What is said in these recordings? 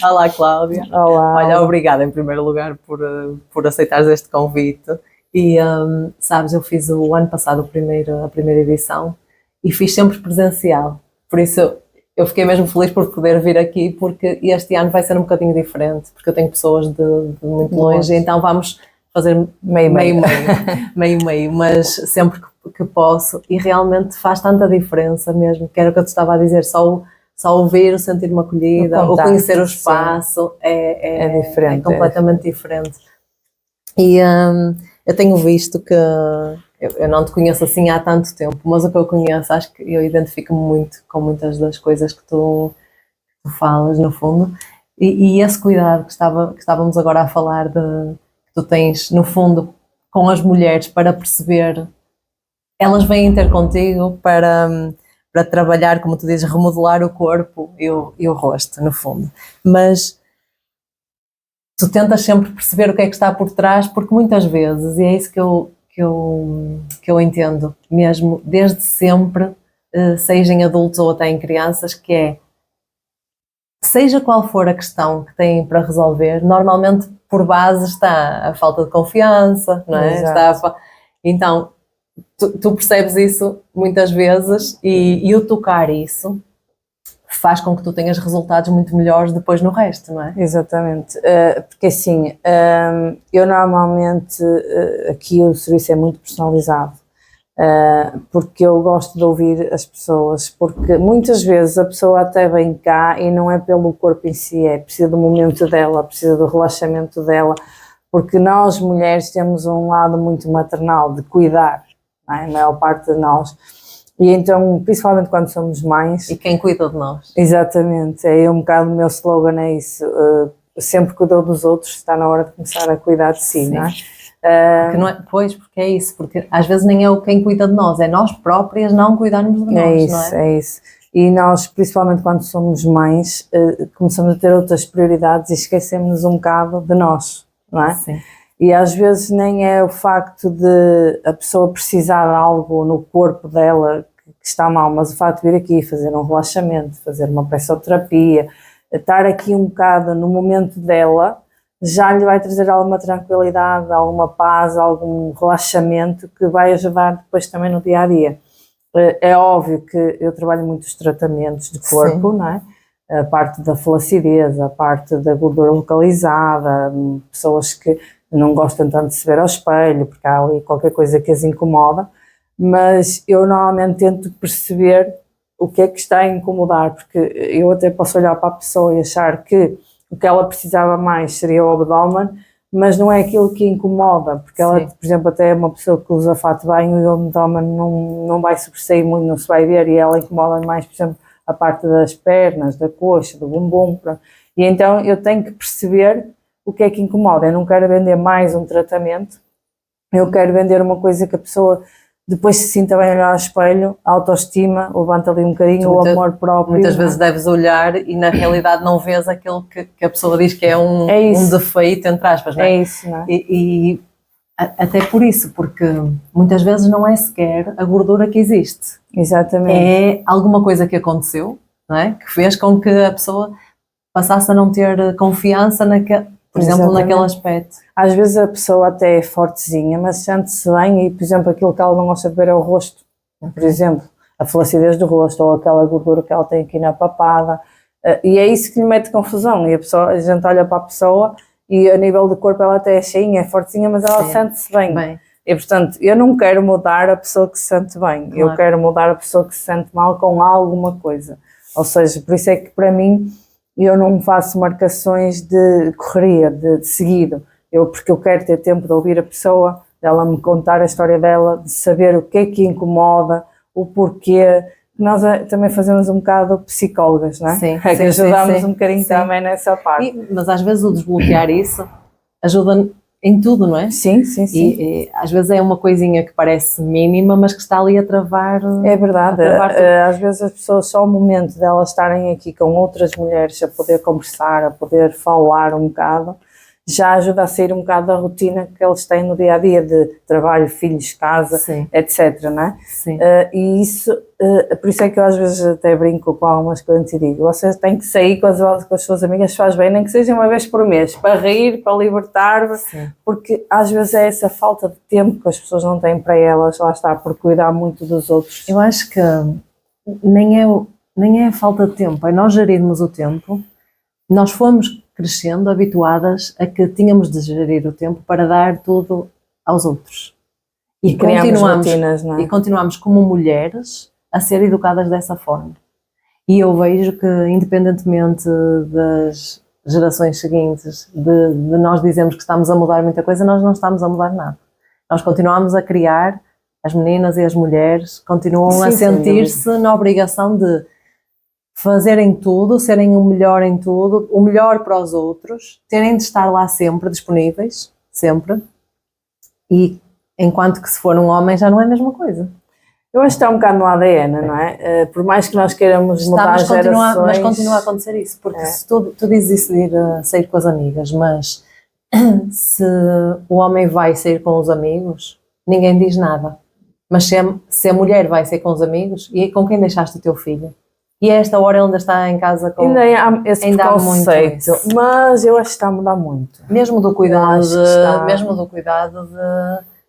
Olá, Cláudia. Olá. Olha, obrigada em primeiro lugar por aceitares este convite. E sabes, eu fiz o ano passado a primeira edição e fiz sempre presencial. Por isso eu fiquei mesmo feliz por poder vir aqui, porque este ano vai ser um bocadinho diferente, porque eu tenho pessoas de muito longe, então vamos fazer meio, mas sempre que posso, e realmente faz tanta diferença mesmo, que era o que eu te estava a dizer, só ouvir, sentir-me acolhida, ou conhecer o espaço, é diferente, é completamente diferente. E eu tenho visto que eu não te conheço assim há tanto tempo, mas o que eu conheço, acho que eu identifico-me muito com muitas das coisas que tu falas, no fundo, e esse cuidado que estávamos agora a falar, que tu tens, no fundo, com as mulheres, para perceber, elas vêm ter contigo para trabalhar, como tu dizes, remodelar o corpo e o rosto, no fundo. Mas tu tentas sempre perceber o que é que está por trás, porque muitas vezes, e é isso que eu entendo mesmo, desde sempre, seja em adultos ou até em crianças, que é, seja qual for a questão que têm para resolver, normalmente por base está a falta de confiança, não é? Então, tu percebes isso muitas vezes e o tocar isso faz com que tu tenhas resultados muito melhores depois no resto, não é? Exatamente, porque assim, eu normalmente, aqui o serviço é muito personalizado, porque eu gosto de ouvir as pessoas, porque muitas vezes a pessoa até vem cá e não é pelo corpo em si, precisa do momento dela, precisa do relaxamento dela, porque nós mulheres temos um lado muito maternal de cuidar, não é? A maior parte de nós. E então, principalmente quando somos mães... E quem cuida de nós. Exatamente, é um bocado o meu slogan, é isso. Sempre cuidou dos outros, está na hora de começar a cuidar de si, não é? Porque é isso, porque às vezes nem é quem cuida de nós, é nós próprias não cuidarmos de nós, não é? É isso. E nós, principalmente quando somos mães, começamos a ter outras prioridades e esquecemos um bocado de nós, não é? Sim. E às vezes nem é o facto de a pessoa precisar de algo no corpo dela que está mal, mas o facto de vir aqui fazer um relaxamento, fazer uma pressoterapia, estar aqui um bocado no momento dela, já lhe vai trazer alguma tranquilidade, alguma paz, algum relaxamento que vai ajudar depois também no dia a dia. É óbvio que eu trabalho muitos tratamentos de corpo, não é? A parte da flacidez, a parte da gordura localizada, pessoas que não gostam tanto de se ver ao espelho, porque há ali qualquer coisa que as incomoda, mas eu normalmente tento perceber o que é que está a incomodar, porque eu até posso olhar para a pessoa e achar que o que ela precisava mais seria o abdômen, mas não é aquilo que incomoda, porque ela, por exemplo, até é uma pessoa que usa fato de banho e o abdômen não vai sobressair muito, não se vai ver, e ela incomoda mais, por exemplo, a parte das pernas, da coxa, do bumbum, e então eu tenho que perceber o que é que incomoda. Eu não quero vender mais um tratamento, eu quero vender uma coisa que a pessoa depois se sinta bem a olhar ao espelho, a autoestima, levanta ali um bocadinho o amor próprio. Muitas vezes deves olhar e na realidade não vês aquilo que a pessoa diz que é um defeito, entre aspas, não é? É isso, não é? E até por isso, porque muitas vezes não é sequer a gordura que existe. Exatamente. É alguma coisa que aconteceu, não é? Que fez com que a pessoa passasse a não ter confiança por exemplo, naquele aspecto. Às vezes a pessoa até é fortezinha, mas sente-se bem e, por exemplo, aquilo que ela não gosta de ver é o rosto. Por exemplo, a flacidez do rosto ou aquela gordura que ela tem aqui na papada. E é isso que lhe mete confusão. E a gente olha para a pessoa e a nível de corpo ela até é cheinha, é fortezinha, mas ela sente-se bem. E, portanto, eu não quero mudar a pessoa que se sente bem. Claro. Eu quero mudar a pessoa que se sente mal com alguma coisa. Ou seja, por isso é que para mim eu não faço marcações de correria, de seguido, porque eu quero ter tempo de ouvir a pessoa, dela me contar a história dela, de saber o que é que incomoda, o porquê. Nós também fazemos um bocado psicólogas, não é? Sim, que ajudamos um bocadinho também nessa parte. Mas às vezes o desbloquear isso ajuda em tudo, não é? Sim. E às vezes é uma coisinha que parece mínima, mas que está ali a travar. É verdade, às vezes as pessoas, só o momento delas estarem aqui com outras mulheres a poder conversar, a poder falar um bocado, já ajuda a sair um bocado da rotina que eles têm no dia a dia de trabalho, filhos, casa, sim, etc, não é? Sim. E isso, por isso é que eu às vezes até brinco com algumas clientes e digo, vocês têm que sair com as suas amigas, faz bem, nem que seja uma vez por mês, para rir, para libertar-vos, porque às vezes é essa falta de tempo que as pessoas não têm para elas, lá está, por cuidar muito dos outros. Eu acho que nem é a falta de tempo, é nós gerirmos o tempo. Nós fomos crescendo, habituadas a que tínhamos de gerir o tempo para dar tudo aos outros. E continuamos rotinas, não é? E continuamos como mulheres a ser educadas dessa forma. E eu vejo que, independentemente das gerações seguintes, de nós dizermos que estamos a mudar muita coisa, nós não estamos a mudar nada. Nós continuamos a criar, as meninas e as mulheres continuam a sentir-se na obrigação de fazerem tudo, serem o melhor em tudo, o melhor para os outros, terem de estar lá sempre disponíveis, sempre, e enquanto que se for um homem já não é a mesma coisa. Eu acho que está um bocado no ADN, não é? Por mais que nós queiramos mudar as gerações... Mas continua a acontecer isso, porque se tu dizes isso de ir sair com as amigas, mas se o homem vai sair com os amigos, ninguém diz nada. Mas se a mulher vai sair com os amigos, e com quem deixaste o teu filho? E a esta hora ele ainda está em casa com... Ainda há esse preconceito, mas eu acho que está a mudar muito. Mesmo do cuidado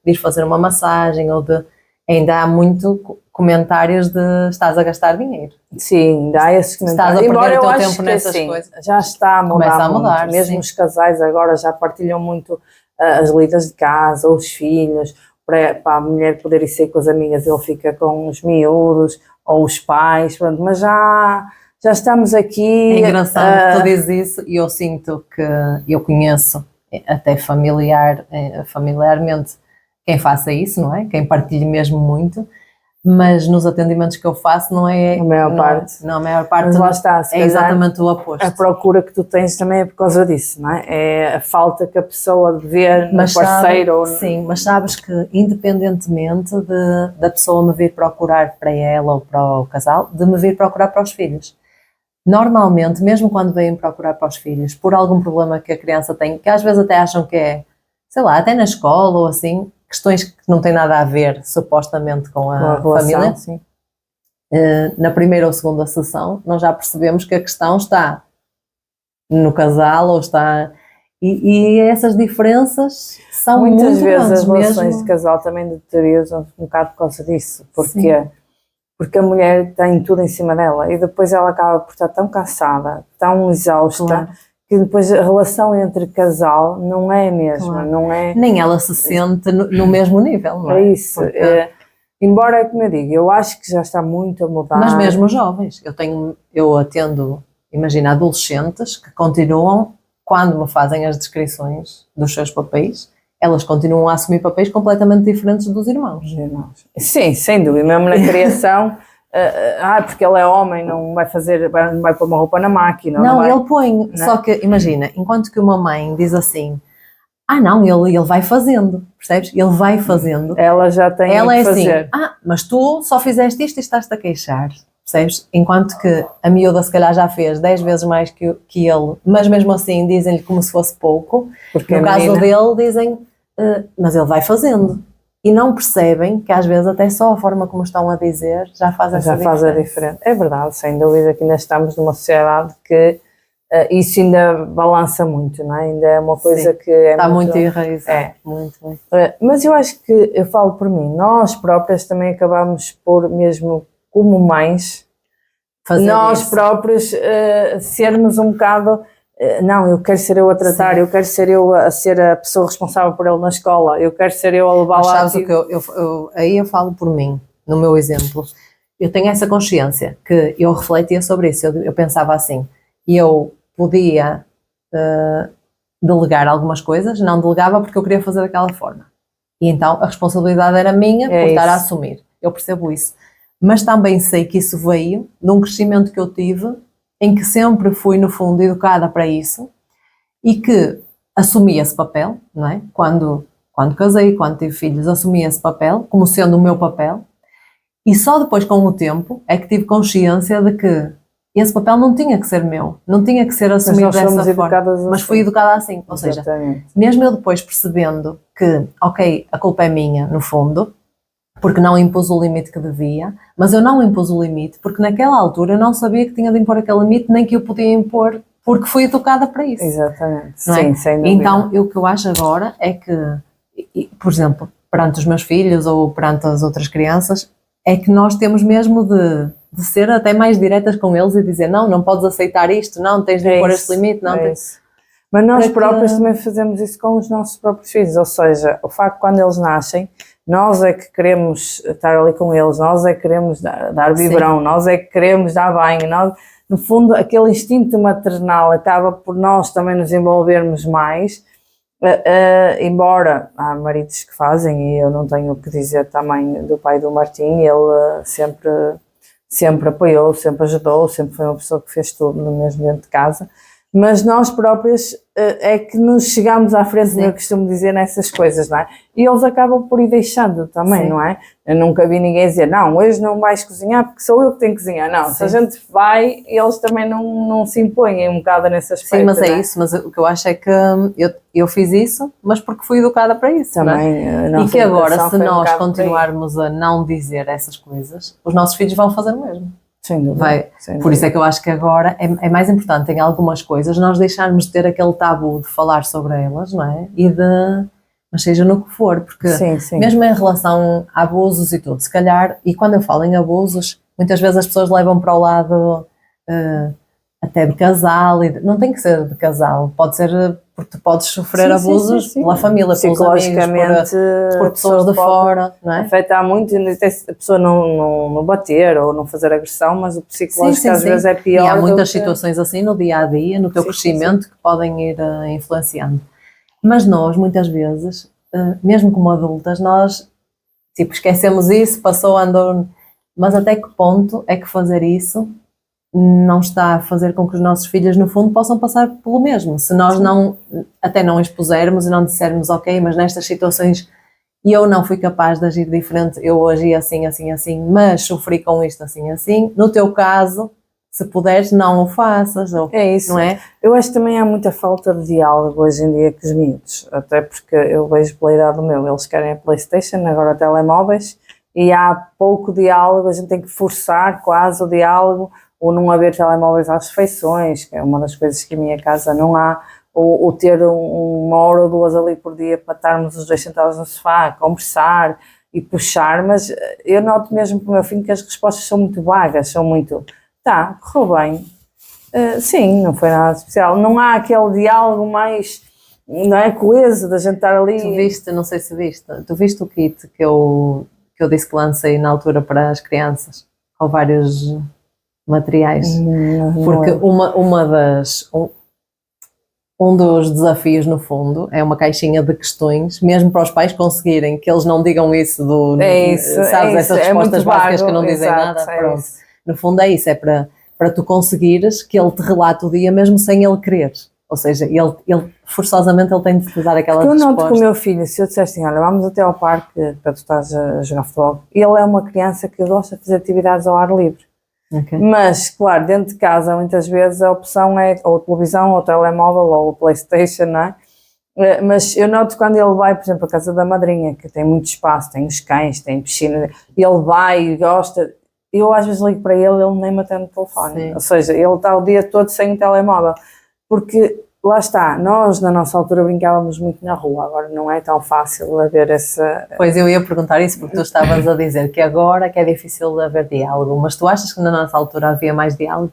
de ir fazer uma massagem, ou de... Ainda há muito comentários de estás a gastar dinheiro. Sim, ainda há esses comentários. Estás a perder o teu tempo nessas coisas. Já está a mudar. Começa a mudar muito. Mesmo os casais agora já partilham muito as lidas de casa, os filhos, para a mulher poder ir sair com as amigas, ele fica com os miúdos, ou os pais, pronto, mas já estamos aqui... É engraçado que tu dizes isso, e eu sinto que eu conheço até familiarmente quem faça isso, não é? Quem partilhe mesmo muito, mas nos atendimentos que eu faço não é... A maior parte. Não, a maior parte mas lá está, é exatamente o oposto. A procura que tu tens também é por causa disso, não é? É a falta que a pessoa vê no parceiro. Sim, mas sabes que independentemente da pessoa me vir procurar para ela ou para o casal, de me vir procurar para os filhos. Normalmente, mesmo quando vêm procurar para os filhos, por algum problema que a criança tem, que às vezes até acham que é, sei lá, até na escola ou assim, questões que não têm nada a ver, supostamente, com a família. Sim. Na primeira ou segunda sessão, nós já percebemos que a questão está no casal ou está... E essas diferenças são muitas muito vezes grandes as relações mesmo. de casal também deterioram um bocado por causa disso. Porque a mulher tem tudo em cima dela e depois ela acaba por estar tão cansada, tão exausta... Claro. Que depois a relação entre casal não é a mesma, claro. Não é... Nem ela se sente no mesmo nível, não é? É isso. Embora, como eu digo, eu acho que já está muito a mudar. Mas mesmo jovens, eu atendo, imagina, adolescentes que continuam, quando me fazem as descrições dos seus papéis, elas continuam a assumir papéis completamente diferentes dos irmãos. Sim, sem dúvida, mesmo na criação... porque ele é homem, não vai pôr uma roupa na máquina. Não, ele põe, só que imagina, enquanto que uma mãe diz assim, não, ele vai fazendo, percebes? Ele vai fazendo. Ela já tem que fazer. Assim, mas tu só fizeste isto e estás-te a queixar, percebes? Enquanto que a miúda se calhar já fez 10 vezes mais que ele, mas mesmo assim dizem-lhe como se fosse pouco. Porque no caso dele dizem, mas ele vai fazendo. E não percebem que às vezes até só a forma como estão a dizer já faz a diferença. É verdade, sem dúvida que ainda estamos numa sociedade que isso ainda balança muito, não é? Ainda é uma coisa que está muito enraizada. Muito. Mas eu acho que, eu falo por mim, nós próprias também acabamos por, mesmo como mães, nós próprios sermos um bocado... Não, eu quero ser eu a tratar, eu quero ser eu a ser a pessoa responsável por ele na escola, eu quero ser eu a levar lá. Sabes o que aí eu falo por mim, no meu exemplo, eu tenho essa consciência que eu refletia sobre isso, eu pensava assim, eu podia delegar algumas coisas, não delegava porque eu queria fazer daquela forma, e então a responsabilidade era minha por estar a assumir, eu percebo isso, mas também sei que isso veio de um crescimento que eu tive, em que sempre fui, no fundo, educada para isso e que assumi esse papel, não é? Quando casei, quando tive filhos, assumi esse papel como sendo o meu papel e só depois, com o tempo, é que tive consciência de que esse papel não tinha que ser meu, não tinha que ser assumido dessa forma, mas fui educada assim, ou seja, mesmo eu depois percebendo que, ok, a culpa é minha, no fundo, porque não impus o limite que devia, mas eu não impus o limite porque naquela altura eu não sabia que tinha de impor aquele limite, nem que eu podia impor, porque fui educada para isso. Exatamente, sim, sem dúvida. Então, o que eu acho agora é que, por exemplo, perante os meus filhos ou perante as outras crianças, é que nós temos mesmo de ser até mais diretas com eles e dizer não podes aceitar isto, não tens de impor este limite, não tens... Mas nós próprios também fazemos isso com os nossos próprios filhos, ou seja, o facto de quando eles nascem, nós é que queremos estar ali com eles, nós é que queremos dar biberão, nós é que queremos dar banho, nós, no fundo aquele instinto maternal acaba por nós também nos envolvermos mais, embora há maridos que fazem, e eu não tenho o que dizer também do pai do Martim, ele sempre apoiou, sempre ajudou, sempre foi uma pessoa que fez tudo no mesmo dentro de casa, mas nós próprios é que nos chegamos à frente, como eu costumo dizer, nessas coisas, não é? E eles acabam por ir deixando também, não é? Eu nunca vi ninguém dizer, não, hoje não vais cozinhar porque sou eu que tenho que cozinhar. Não, se a gente vai, eles também não se impõem um bocado nesse aspecto. Sim, mas é isso, mas o que eu acho é que eu fiz isso, mas porque fui educada para isso, também, não é? E que agora, se nós continuarmos a não dizer essas coisas, os nossos filhos vão fazer o mesmo. Sem dúvida, por isso é que eu acho que agora é mais importante em algumas coisas nós deixarmos de ter aquele tabu de falar sobre elas, não é? Mas seja no que for, porque mesmo em relação a abusos e tudo, se calhar, e quando eu falo em abusos, muitas vezes as pessoas levam para o lado até de casal, e não tem que ser de casal, pode ser porque tu podes sofrer abusos pela família, pelos amigos, por pessoas de fora, não é? Afeta muito, a pessoa não bater ou não fazer agressão, mas o psicológico às vezes é pior. E há muitas situações assim no dia-a-dia, no teu crescimento, que podem ir influenciando. Mas nós, muitas vezes, mesmo como adultas, nós esquecemos isso, andou, mas até que ponto é que fazer isso não está a fazer com que os nossos filhos, no fundo, possam passar pelo mesmo. Se nós até não expusermos e não dissermos, ok, mas nestas situações eu não fui capaz de agir diferente, eu agi assim, assim, assim, mas sofri com isto assim, assim, no teu caso, se puderes, não o faças. É isso, não é? Eu acho que também há muita falta de diálogo hoje em dia com os miúdos, até porque eu vejo pela idade do meu, eles querem a PlayStation, agora telemóveis, e há pouco diálogo, a gente tem que forçar quase o diálogo, ou não haver telemóveis às refeições, que é uma das coisas que a minha casa não há, ou ter uma hora ou duas ali por dia para estarmos os dois sentados no sofá, a conversar e puxar, mas eu noto mesmo para o meu filho que as respostas são muito vagas, são muito, correu bem, sim, não foi nada especial, não há aquele diálogo mais, não é, coeso da gente estar ali. Tu viste, não sei se viste, tu viste o kit que eu disse que lancei na altura para as crianças, com vários materiais, porque um dos desafios, no fundo, é uma caixinha de questões, mesmo para os pais conseguirem que eles não digam isso essas respostas básicas que não dizem nada, pronto. No fundo é isso, é para tu conseguires que ele te relate o dia mesmo sem ele querer, ou seja, ele forçosamente ele tem de te dar aquela resposta. Eu noto com o meu filho, se eu disser assim, olha, vamos até ao parque para tu estás a jogar futebol, ele é uma criança que gosta de fazer atividades ao ar livre. Mas, claro, dentro de casa muitas vezes a opção é ou televisão, ou telemóvel, ou PlayStation, não é? Mas eu noto quando ele vai, por exemplo, à casa da madrinha, que tem muito espaço, tem os cães, tem piscina, e ele vai e gosta, eu às vezes ligo para ele nem me atende o telefone, ou seja, ele está o dia todo sem o telemóvel, porque lá está, nós na nossa altura brincávamos muito na rua, agora não é tão fácil haver essa... Pois eu ia perguntar isso porque tu estavas a dizer que agora que é difícil haver diálogo, mas tu achas que na nossa altura havia mais diálogo?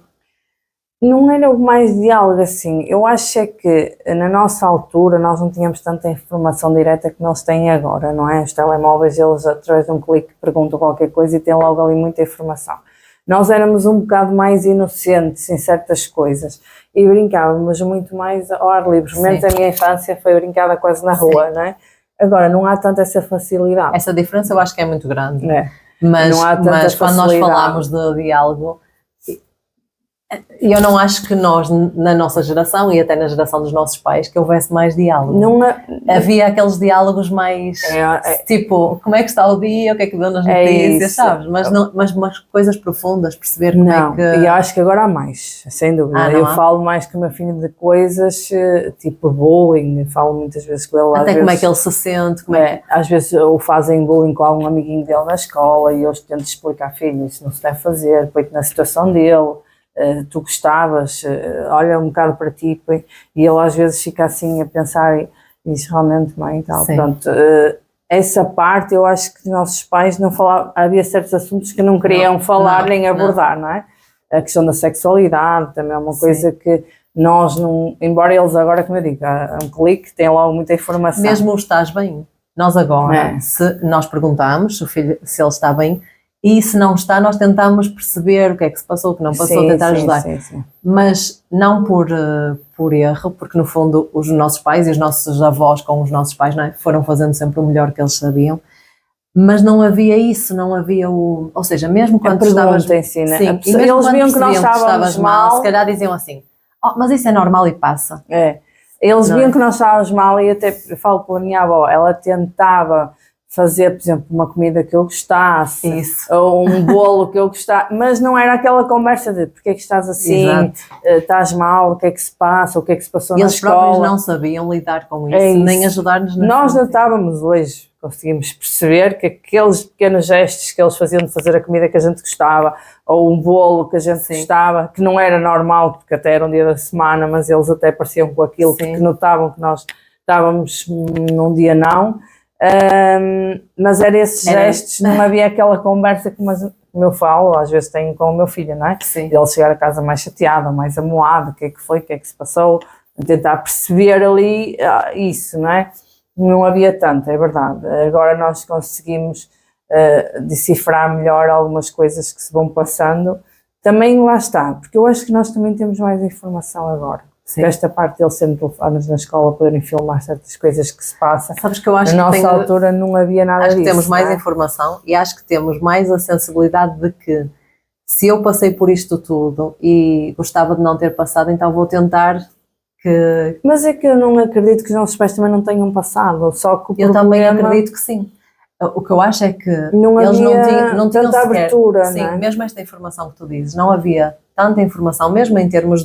Não era mais diálogo assim, eu acho é que na nossa altura nós não tínhamos tanta informação direta que nós têm agora, não é? Os telemóveis, eles através de um clique perguntam qualquer coisa e têm logo ali muita informação. Nós éramos um bocado mais inocentes em certas coisas e brincávamos muito mais ao ar livre. Pelo menos a minha infância foi brincada quase na rua, não é? Agora, não há tanta essa facilidade. Essa diferença eu acho que é muito grande. Mas quando nós falamos de diálogo, E eu não acho que nós, na nossa geração e até na geração dos nossos pais, que houvesse mais diálogo. Havia aqueles diálogos mais, tipo, como é que está o dia, o que é que deu nas notícias, sabes? Mas coisas profundas, perceber como é que... E eu acho que agora há mais, sem dúvida. Eu falo mais com o meu filho de coisas, tipo bullying, falo muitas vezes com ele. Até como é que ele se sente, às vezes ou fazem bullying com algum amiguinho dele na escola e eu tento explicar, filho, isso não se deve fazer, põe-te na situação dele. Tu gostavas, olha um bocado para ti, e ele às vezes fica assim a pensar e diz realmente mãe e tal. Pronto, essa parte eu acho que os nossos pais não falavam, havia certos assuntos que não queriam falar nem abordar, não é? A questão da sexualidade também é uma coisa que nós não, embora eles agora, como eu digo, há um clique, têm logo muita informação. Mesmo o estás bem, nós agora, se nós perguntamos o filho se ele está bem, e se não está, nós tentamos perceber o que é que se passou, o que não passou, tentar ajudar. Mas não por erro, porque no fundo os nossos pais e os nossos avós com os nossos pais, não é? Foram fazendo sempre o melhor que eles sabiam. Mas não havia isso, não havia o... Ou seja, mesmo quando estavas... Em si, né? Sim, e mesmo eles viam que nós estávamos mal, se calhar diziam assim, mas isso é normal e passa. Eles viam que nós estávamos mal e até, eu falo pela minha avó, ela tentava fazer, por exemplo, uma comida que eu gostasse, ou um bolo que eu gostasse, mas não era aquela conversa de porque é que estás assim, estás mal, o que é que se passa, o que é que se passou na escola. Eles próprios não sabiam lidar com isso, nem ajudar-nos. Nós notávamos hoje, conseguimos perceber que aqueles pequenos gestos que eles faziam de fazer a comida que a gente gostava, ou um bolo que a gente gostava, que não era normal, porque até era um dia da semana, mas eles até pareciam com aquilo, porque notavam que nós estávamos num dia não. Mas eram esses gestos, não havia aquela conversa como eu falo, às vezes tenho com o meu filho, não é? Ele chegar a casa mais chateado, mais amoado, o que é que foi, o que é que se passou, tentar perceber ali isso, não é? Não havia tanto, é verdade. Agora nós conseguimos decifrar melhor algumas coisas que se vão passando. Também lá está, porque eu acho que nós também temos mais informação agora. Esta parte deles serem telefones na escola, poderem filmar certas coisas que se passam. Sabes que eu acho na nossa altura não havia nada disso. Acho que temos mais informação e acho que temos mais a sensibilidade de que se eu passei por isto tudo e gostava de não ter passado, então vou tentar que... Mas é que eu não acredito que os nossos pais também não tenham passado, só que o eu também acredito que sim. O que eu acho é que eles não tinham tanta abertura, sim, não é? Mesmo esta informação que tu dizes, não havia tanta informação, mesmo em termos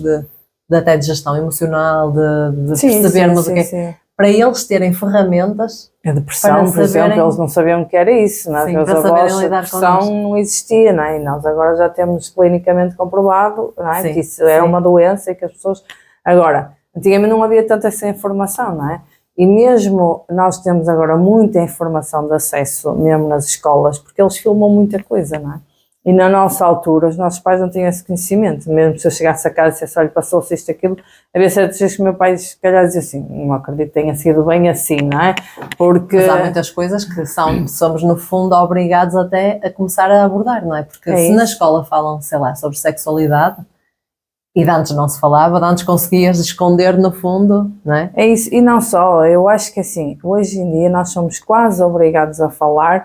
até de gestão emocional, de percebermos o que é. Para eles terem ferramentas. A depressão, por exemplo, eles não sabiam o que era isso, não é? Sim, para saberem lidar com isso. A depressão não existia, não é? E nós agora já temos clinicamente comprovado, não é? Que isso é uma doença e que as pessoas... Agora, antigamente não havia tanta essa informação, não é? E mesmo nós temos agora muita informação de acesso, mesmo nas escolas, porque eles filmam muita coisa, não é? E na nossa altura, os nossos pais não tinham esse conhecimento. Mesmo se eu chegasse a casa e dissesse, olha, passou-se isto, aquilo, havia certas vezes que o meu pai, se calhar, dizia assim, não acredito que tenha sido bem assim, não é? Porque... Mas há muitas coisas que somos, no fundo, obrigados até a começar a abordar, não é? Porque se na escola falam, sei lá, sobre sexualidade, e de antes não se falava, de antes conseguias esconder no fundo, não é? É isso, e não só, eu acho que assim, hoje em dia nós somos quase obrigados a falar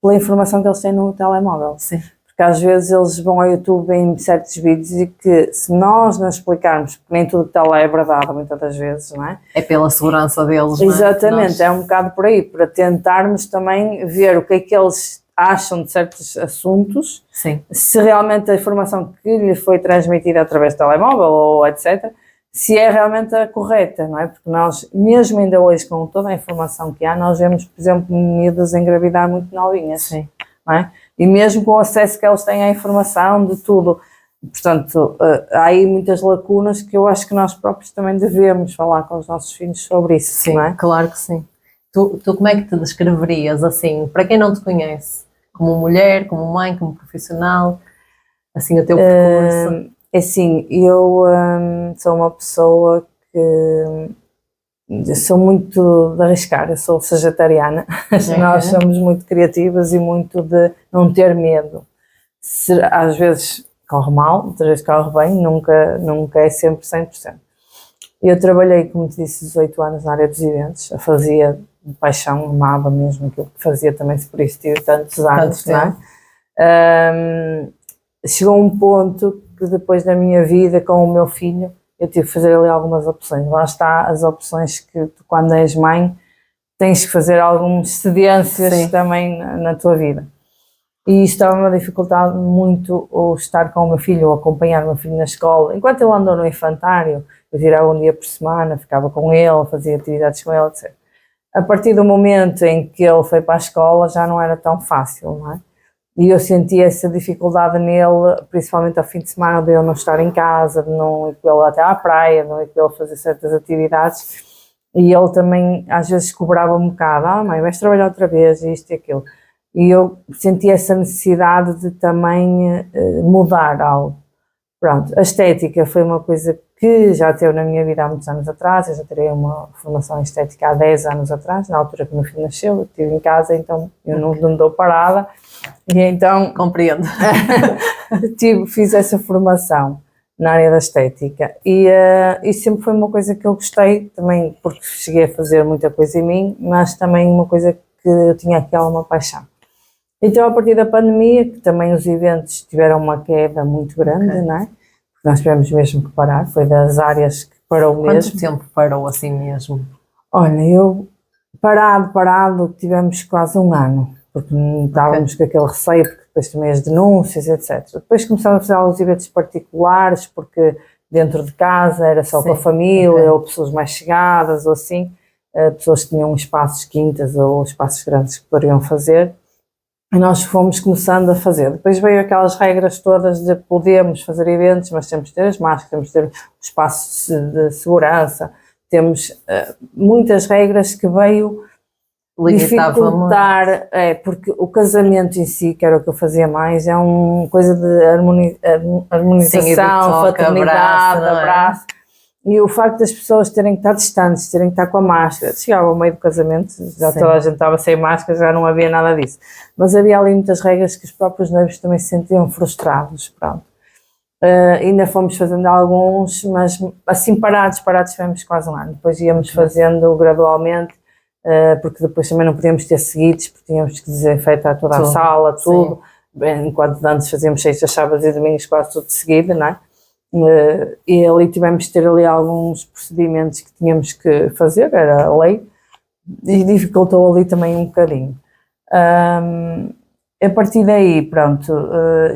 pela informação que eles têm no telemóvel. Sim. Porque às vezes eles vão ao YouTube em certos vídeos e que se nós não explicarmos, porque nem tudo que está lá é verdade muitas das vezes, não é? É pela segurança deles, exatamente, é um bocado por aí, para tentarmos também ver o que é que eles acham de certos assuntos, se realmente a informação que lhe foi transmitida através do telemóvel ou etc, se é realmente a correta, não é? Porque nós, mesmo ainda hoje, com toda a informação que há, nós vemos, por exemplo, miúdas engravidar muito novinhas, não é? E mesmo com o acesso que eles têm à informação de tudo. Portanto, há aí muitas lacunas que eu acho que nós próprios também devemos falar com os nossos filhos sobre isso, não é? Claro que sim. Tu como é que te descreverias, assim, para quem não te conhece, como mulher, como mãe, como profissional, assim, o teu percurso? Assim, eu sou uma pessoa que... sou muito de arriscar, eu sou sagitariana, nós somos muito criativas e muito de não ter medo. Às vezes corre mal, outras vezes corre bem, nunca é sempre 100%. Eu trabalhei, como te disse, 18 anos na área dos eventos, eu fazia de paixão, amava mesmo aquilo que fazia também, se por isso tive tantos anos, não é? chegou um ponto que depois da minha vida com o meu filho, eu tive que fazer ali algumas opções. Lá está as opções que tu, quando és mãe, tens que fazer algumas cedências Sim. também na tua vida. E isto estava-me a dificultar muito o estar com o meu filho, ou acompanhar o meu filho na escola. Enquanto ele andou no infantário, eu virava um dia por semana, ficava com ele, fazia atividades com ele, etc. A partir do momento em que ele foi para a escola, já não era tão fácil, não é? E eu senti essa dificuldade nele, principalmente ao fim de semana, de eu não estar em casa, de não ir com ele até à praia, de não ir com ele fazer certas atividades. E ele também, às vezes, cobrava-me um bocado, mãe, vais trabalhar outra vez, isto e aquilo. E eu senti essa necessidade de também mudar algo. Pronto, a estética foi uma coisa que já teve na minha vida há muitos anos atrás. Eu já terei uma formação em estética há 10 anos atrás, na altura que o meu filho nasceu. Eu estive em casa, então eu não me dou parada. E então... Compreendo. Fiz essa formação na área da estética e sempre foi uma coisa que eu gostei, também porque cheguei a fazer muita coisa em mim, mas também uma coisa que eu tinha aquela paixão. Então, a partir da pandemia, que também os eventos tiveram uma queda muito grande, não é? Nós tivemos mesmo que parar, foi das áreas que parou mesmo. Quanto tempo parou assim mesmo? Olha, eu parado, tivemos quase um ano, porque estávamos com aquele receio, porque depois também as denúncias, etc. Depois começámos a fazer alguns eventos particulares, porque dentro de casa era só com a família, ou pessoas mais chegadas, ou assim, pessoas que tinham espaços quintas ou espaços grandes que poderiam fazer. E nós fomos começando a fazer. Depois veio aquelas regras todas de podemos fazer eventos, mas temos de ter as máscaras, temos de ter espaços de segurança, temos muitas regras que veio dificultar, porque o casamento em si, que era o que eu fazia mais, é uma coisa de harmonização, fraternidade, abraço. E o facto das pessoas terem que estar distantes, terem que estar com a máscara, chegava ao meio do casamento, já Sim. toda a gente estava sem máscara, já não havia nada disso. Mas havia ali muitas regras que os próprios noivos também se sentiam frustrados, pronto. Ainda fomos fazendo alguns, mas assim parados tivemos quase um ano. Depois íamos fazendo gradualmente, porque depois também não podíamos ter seguidos, porque tínhamos que desinfetar toda a sala, tudo. Enquanto antes fazíamos sextas, sábados e domingos quase tudo de seguida, não é? E ali tivemos de ter ali alguns procedimentos que tínhamos que fazer, era a lei, e dificultou ali também um bocadinho. A partir daí, pronto,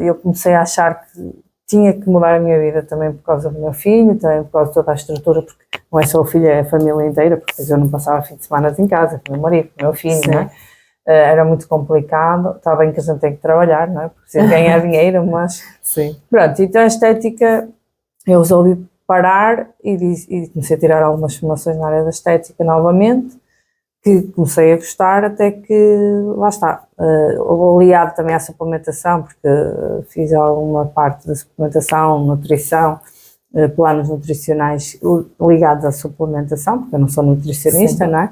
eu comecei a achar que tinha que mudar a minha vida também por causa do meu filho, também por causa de toda a estrutura, porque não é só o filho, é a família inteira, porque eu não passava fim de semana em casa, com o meu marido, com o meu filho, não é? Era muito complicado, está bem que a gente tem que trabalhar, não é? Porque se ganhar dinheiro, mas... Sim. Pronto, então a estética... Eu resolvi parar e comecei a tirar algumas formações na área da estética novamente, que comecei a gostar até que, lá está, aliado também à suplementação, porque fiz alguma parte de suplementação, nutrição, planos nutricionais ligados à suplementação, porque eu não sou nutricionista, Sim. não é?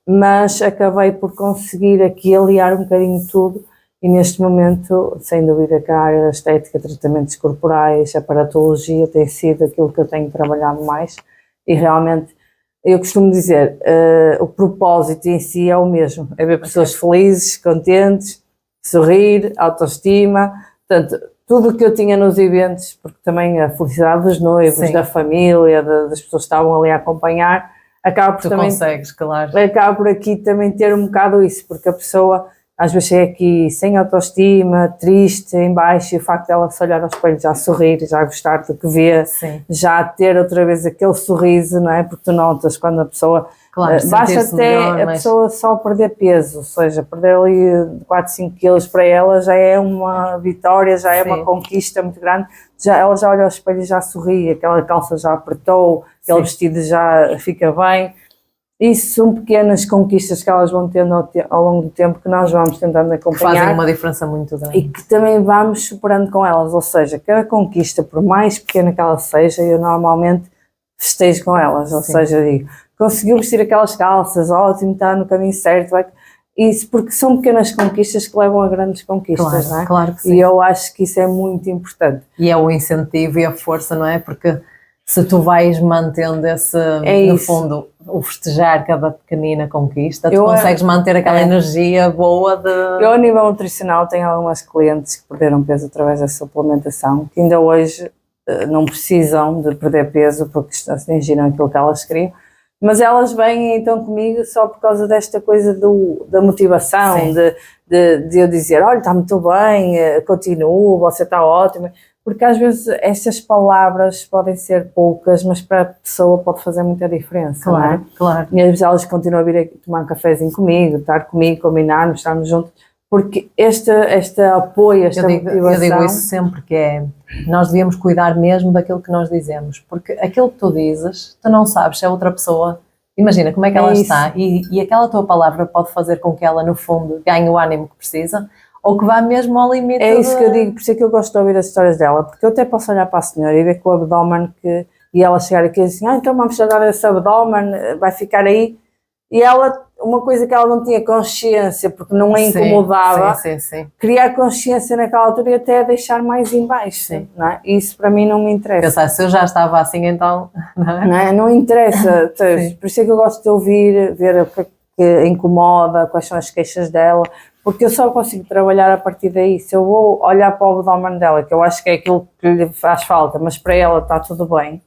Mas acabei por conseguir aqui aliar um bocadinho tudo. E neste momento, sem dúvida que a área da estética, tratamentos corporais, aparatologia tem sido aquilo que eu tenho trabalhado mais e realmente, eu costumo dizer, o propósito em si é o mesmo, é ver pessoas felizes, contentes, sorrir, autoestima, portanto, tudo o que eu tinha nos eventos, porque também a felicidade dos noivos, Sim. da família, das pessoas que estavam ali a acompanhar, acaba por tu também... consegues, claro. Acaba por aqui também ter um bocado isso, porque a pessoa... Às vezes é aqui sem autoestima, triste, em baixo, e o facto dela se olhar ao espelho, já sorrir, já gostar do que vê, Sim. já ter outra vez aquele sorriso, não é? Porque tu notas quando a pessoa... Claro, basta até melhor, a pessoa só perder peso, ou seja, perder ali 4, 5 quilos para ela já é uma vitória, já é Sim. uma conquista muito grande. Ela já olha ao espelho e já sorri, aquela calça já apertou, aquele Sim. vestido já fica bem. Isso são pequenas conquistas que elas vão tendo ao longo do tempo, que nós vamos tentando acompanhar. Que fazem uma diferença muito grande. E que também vamos superando com elas, ou seja, cada conquista, por mais pequena que ela seja, eu normalmente festejo com elas, ou Sim. seja, digo, conseguiu vestir aquelas calças, ótimo, está no caminho certo, isso porque são pequenas conquistas que levam a grandes conquistas, claro, não é? Claro que sim. E eu acho que isso é muito importante. E é o incentivo e a força, não é? Porque se tu vais mantendo esse, no fundo, o festejar cada pequenina conquista, tu consegues manter aquela energia boa de... Eu, a nível nutricional, tenho algumas clientes que perderam peso através da suplementação, que ainda hoje não precisam de perder peso porque atingiram aquilo que elas queriam, mas elas vêm então comigo só por causa desta coisa da motivação, de eu dizer, olha, está muito bem, continuo, você está ótima, porque às vezes estas palavras podem ser poucas, mas para a pessoa pode fazer muita diferença, claro, não é? Claro. E às vezes elas continuam a vir aqui tomar um cafezinho comigo, estar comigo, combinarmos, estarmos juntos, porque este apoio, esta motivação... Eu digo isso sempre, que nós devíamos cuidar mesmo daquilo que nós dizemos, porque aquilo que tu dizes, tu não sabes se a outra pessoa, imagina como é que ela está, e aquela tua palavra pode fazer com que ela, no fundo, ganhe o ânimo que precisa, ou que vá mesmo ao limite. É isso que eu digo, por isso é que eu gosto de ouvir as histórias dela, porque eu até posso olhar para a senhora e ver que o abdômen, e ela chegar aqui e dizer assim, então vamos tirar esse abdômen, vai ficar aí, e ela, uma coisa que ela não tinha consciência, porque não a incomodava, criar consciência naquela altura e até deixar mais em baixo, não é? Isso para mim não me interessa. Pensar, se eu já estava assim, então... Não interessa, por isso é que eu gosto de ouvir, ver o que incomoda, quais são as queixas dela, porque eu só consigo trabalhar a partir daí. Se eu vou olhar para o abdômen dela, que eu acho que é aquilo que lhe faz falta, mas para ela está tudo bem,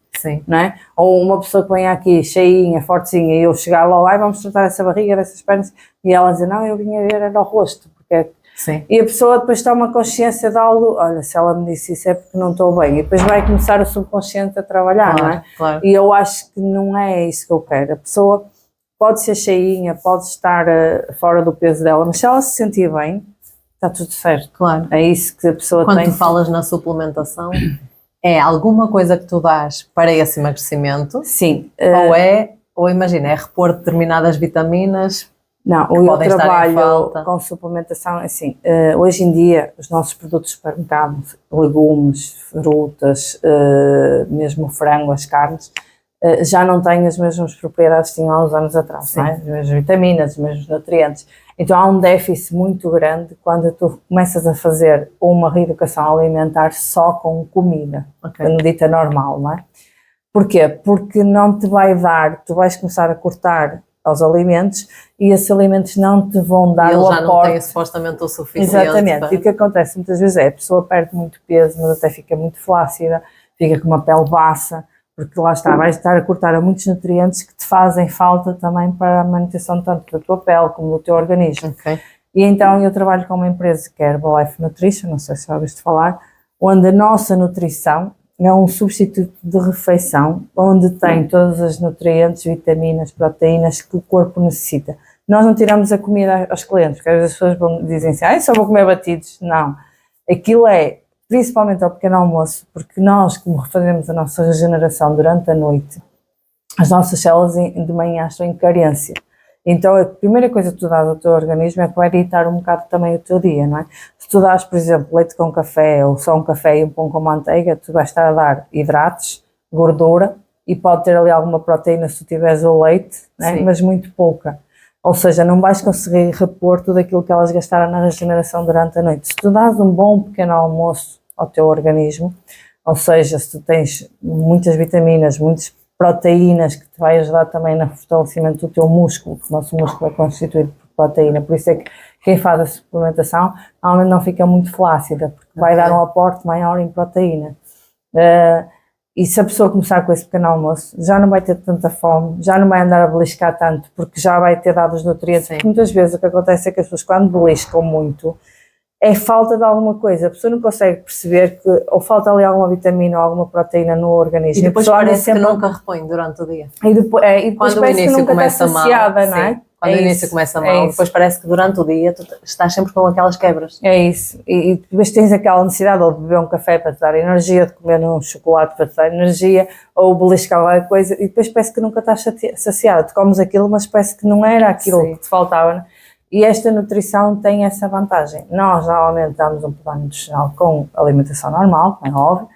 não é? Ou uma pessoa que vem aqui cheinha, fortezinha, e eu chegar lá, vamos tratar essa barriga, dessas pernas, e ela diz, não, eu vinha ver era o rosto, porque e a pessoa depois toma consciência de algo, olha, se ela me disse isso é porque não estou bem, e depois vai começar o subconsciente a trabalhar, não é? Claro. E eu acho que não é isso que eu quero. A pessoa pode ser cheinha, pode estar fora do peso dela, mas se ela se sentir bem, está tudo certo. Claro. É isso que a pessoa tem. Quando tu falas na suplementação, é alguma coisa que tu dás para esse emagrecimento? Sim. Ou imagina, é repor determinadas vitaminas? Não, o trabalho com suplementação, assim, hoje em dia os nossos produtos de supermercado, legumes, frutas, mesmo o frango, as carnes, já não têm as mesmas propriedades que tinham há uns anos atrás, não é? As mesmas vitaminas, os mesmos nutrientes. Então há um déficit muito grande quando tu começas a fazer uma reeducação alimentar só com comida, quando dita normal, não é? Porquê? Porque não te vai dar, tu vais começar a cortar aos alimentos e esses alimentos não te vão dar o aporte. Não têm supostamente o suficiente. Exatamente, e o que acontece muitas vezes a pessoa perde muito peso, mas até fica muito flácida, fica com uma pele baça, porque lá está, vais estar a cortar a muitos nutrientes que te fazem falta também para a manutenção tanto da tua pele como do teu organismo. E então eu trabalho com uma empresa que é Herbalife Nutrition, não sei se já ouviste falar, onde a nossa nutrição é um substituto de refeição, onde tem todos os nutrientes, vitaminas, proteínas que o corpo necessita. Nós não tiramos a comida aos clientes, porque às vezes as pessoas dizem assim, só vou comer batidos. Não, aquilo é principalmente ao pequeno almoço, porque nós, como fazemos a nossa regeneração durante a noite, as nossas células de manhã estão em carência. Então a primeira coisa que tu dás ao teu organismo é que vai ditar um bocado também o teu dia, não é? Se tu dás, por exemplo, leite com café ou só um café e um pão com manteiga, tu vais estar a dar hidratos, gordura e pode ter ali alguma proteína se tu tiveres o leite, né? Mas muito pouca. Ou seja, não vais conseguir repor tudo aquilo que elas gastaram na regeneração durante a noite. Se tu dás um bom pequeno almoço ao teu organismo, ou seja, se tu tens muitas vitaminas, muitas proteínas que te vai ajudar também no fortalecimento do teu músculo, porque o nosso músculo é constituído por proteína, por isso é que quem faz a suplementação normalmente não fica muito flácida, porque vai dar um aporte maior em proteína. E se a pessoa começar com esse pequeno almoço, já não vai ter tanta fome, já não vai andar a beliscar tanto, porque já vai ter dado os nutrientes. Porque muitas vezes o que acontece é que as pessoas, quando beliscam muito, é falta de alguma coisa. A pessoa não consegue perceber que ou falta ali alguma vitamina ou alguma proteína no organismo. E depois parece que nunca repõe durante o dia. E depois parece que nunca está saciada, não é? Quando o início começa mal, depois parece que durante o dia tu estás sempre com aquelas quebras. É isso. E depois tens aquela necessidade ou de beber um café para te dar energia, de comer um chocolate para te dar energia, ou beliscar alguma coisa, e depois parece que nunca estás saciada. Tu comes aquilo, mas parece que não era aquilo que te faltava, né? E esta nutrição tem essa vantagem. Nós normalmente damos um plano nutricional com alimentação normal, é óbvio,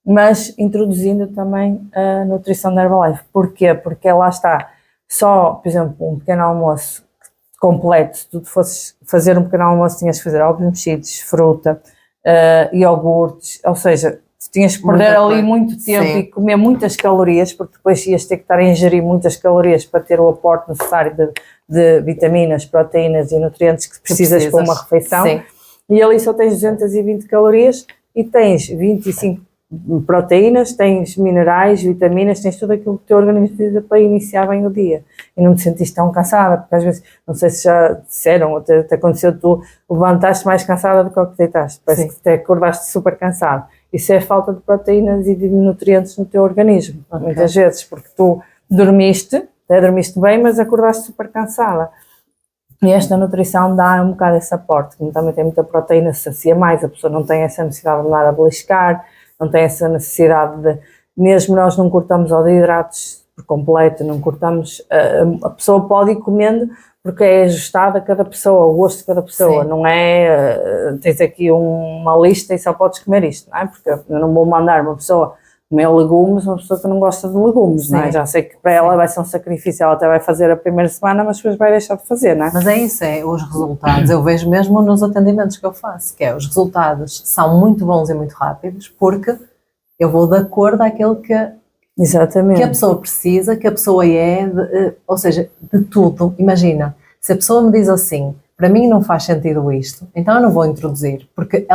mas introduzindo também a nutrição da Herbalife. Porquê? Porque lá está, só, por exemplo, um pequeno almoço completo, se tu fosses fazer um pequeno almoço tinhas que fazer ovos mexidos, fruta, iogurtes, ou seja, tu tinhas que perder ali muito tempo e comer muitas calorias, porque depois ias ter que estar a ingerir muitas calorias para ter o aporte necessário de vitaminas, proteínas e nutrientes que precisas para uma refeição. Sim. E ali só tens 220 calorias e tens 25 proteínas, tens minerais, vitaminas, tens tudo aquilo que o teu organismo precisa para iniciar bem o dia. E não te sentiste tão cansada, porque às vezes, não sei se já disseram, ou te aconteceu, tu levantaste mais cansada do que o que deitaste, parece que te acordaste super cansado. Isso é falta de proteínas e de nutrientes no teu organismo, muitas vezes, porque tu dormiste bem, mas acordaste super cansada. E esta nutrição dá um bocado esse aporte, como também tem muita proteína, se sacia mais, a pessoa não tem essa necessidade de nada a beliscar, não tem essa necessidade de, mesmo nós não cortamos hidratos por completo, não cortamos, a pessoa pode ir comendo porque é ajustado a cada pessoa, o gosto de cada pessoa, não é, tens aqui uma lista e só podes comer isto, não é? Porque eu não vou mandar uma pessoa comer legumes, uma pessoa que não gosta de legumes, não é? Já sei que para ela vai ser um sacrifício, ela até vai fazer a primeira semana, mas depois vai deixar de fazer, não é? Mas é isso, é os resultados, eu vejo mesmo nos atendimentos que eu faço, que é, os resultados são muito bons e muito rápidos, porque eu vou de acordo àquilo que a pessoa precisa, que a pessoa ou seja, de tudo. Imagina, se a pessoa me diz assim, para mim não faz sentido isto, então eu não vou introduzir, porque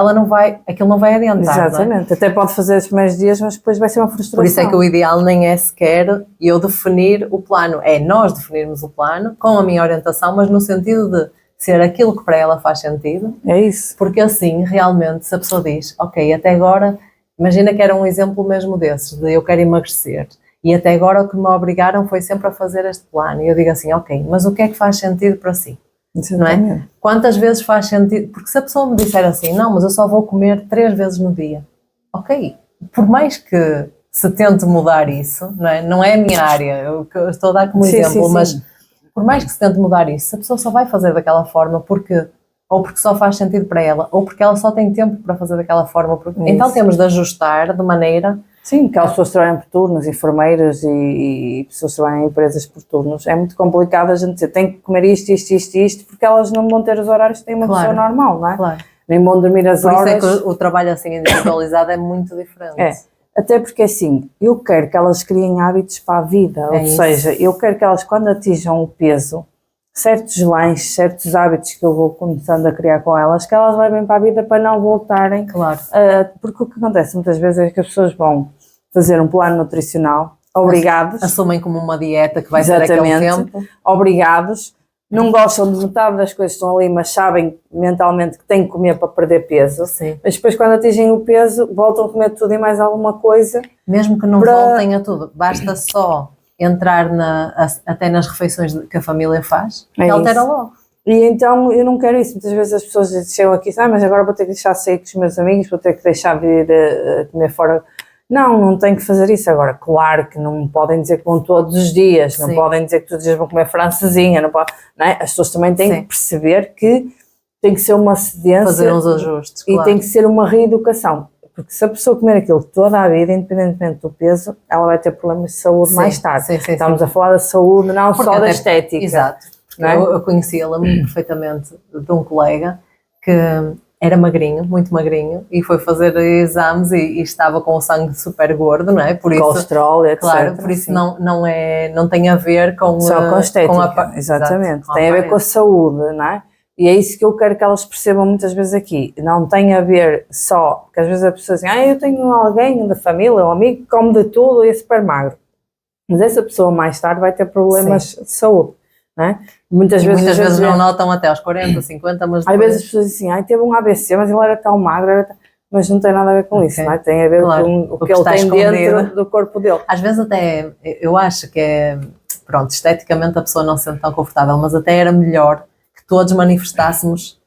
aquilo não vai adiantar. Exatamente, até pode fazer os primeiros dias, mas depois vai ser uma frustração. Por isso é que o ideal nem é sequer eu definir o plano, é nós definirmos o plano com a minha orientação, mas no sentido de ser aquilo que para ela faz sentido. É isso. Porque assim, realmente, se a pessoa diz, ok, até agora, imagina que era um exemplo mesmo desses, de eu quero emagrecer, e até agora o que me obrigaram foi sempre a fazer este plano, e eu digo assim, ok, mas o que é que faz sentido para si? Não é? Quantas vezes faz sentido? Porque se a pessoa me disser assim, não, mas eu só vou comer 3 vezes no dia, ok, por mais que se tente mudar isso, não é a minha área, eu estou a dar como exemplo, mas por mais que se tente mudar isso, a pessoa só vai fazer daquela forma ou porque só faz sentido para ela, ou porque ela só tem tempo para fazer daquela forma. Então temos de ajustar de maneira... Sim, que as pessoas trabalham por turnos, enfermeiras e pessoas que trabalham em empresas por turnos. É muito complicado a gente dizer, tem que comer isto, porque elas não vão ter os horários que tem uma pessoa normal, não é? Claro. Nem vão dormir as horas. Por isso é que o trabalho assim individualizado é muito diferente. Até porque assim, eu quero que elas criem hábitos para a vida, ou seja, eu quero que elas quando atinjam o peso, certos lanches, certos hábitos que eu vou começando a criar com elas, que elas levem para a vida para não voltarem. Claro. Porque o que acontece muitas vezes é que as pessoas vão fazer um plano nutricional, obrigados. Assumem como uma dieta que vai ser aquele tempo. Obrigados. Não gostam de metade das coisas que estão ali, mas sabem mentalmente que têm que comer para perder peso. Sim. Mas depois quando atingem o peso, voltam a comer tudo e mais alguma coisa. Mesmo que não voltem a tudo, basta só entrar até nas refeições que a família faz e altera logo. E então eu não quero isso. Muitas vezes as pessoas chegam aqui e dizem, mas agora vou ter que deixar de sair com os meus amigos, vou ter que deixar de ir comer fora. Não tenho que fazer isso agora. Claro que não podem dizer que vão todos os dias, não podem dizer que todos os dias vão comer francesinha, não é? As pessoas também têm que perceber que tem que ser uma cedência. Fazer uns ajustes, e tem que ser uma reeducação. Porque se a pessoa comer aquilo toda a vida, independentemente do peso, ela vai ter problemas de saúde mais tarde. Estamos a falar da saúde, não só da estética. Exato. Eu conhecia-la muito perfeitamente de um colega que era magrinho, muito magrinho, e foi fazer exames e estava com o sangue super gordo, não é? Por isso, colesterol, etc. Claro, por isso não tem a ver com... Só com a estética, exatamente. Tem a ver com a saúde, não é? E é isso que eu quero que elas percebam muitas vezes aqui. Não tem a ver só, porque às vezes a pessoa diz, eu tenho alguém da família, um amigo que come de tudo e é super magro. Mas essa pessoa mais tarde vai ter problemas de saúde, não é? Muitas vezes não notam até aos 40, 50, mas depois... Às vezes as pessoas dizem assim, teve um AVC, mas ele era tão magro, mas não tem nada a ver com isso, não é? Tem a ver com o que ele tem dentro do corpo dele. Às vezes até, eu acho que pronto, esteticamente a pessoa não se sente tão confortável, mas até era melhor todos manifestássemos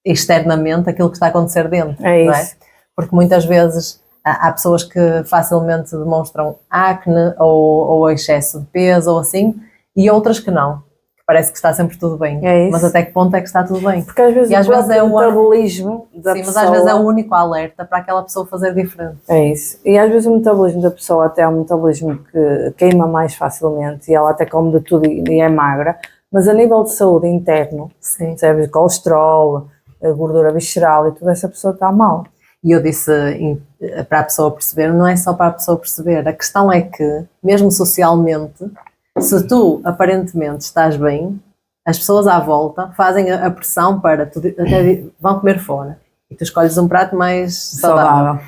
externamente aquilo que está a acontecer dentro, não é? Porque muitas vezes há pessoas que facilmente demonstram acne ou excesso de peso ou assim, e outras que não, que parece que está sempre tudo bem. Mas até que ponto é que está tudo bem? Porque às vezes é o metabolismo da pessoa... mas às vezes é o único alerta para aquela pessoa fazer diferente. É isso. E às vezes o metabolismo da pessoa até é um metabolismo que queima mais facilmente e ela até come de tudo e é magra. Mas a nível de saúde interno, sabe, colesterol, a gordura visceral e tudo, essa pessoa está mal. E eu disse para a pessoa perceber, não é só para a pessoa perceber, a questão é que, mesmo socialmente, se tu aparentemente estás bem, as pessoas à volta fazem a pressão para tu, até vão comer fora e tu escolhes um prato mais saudável.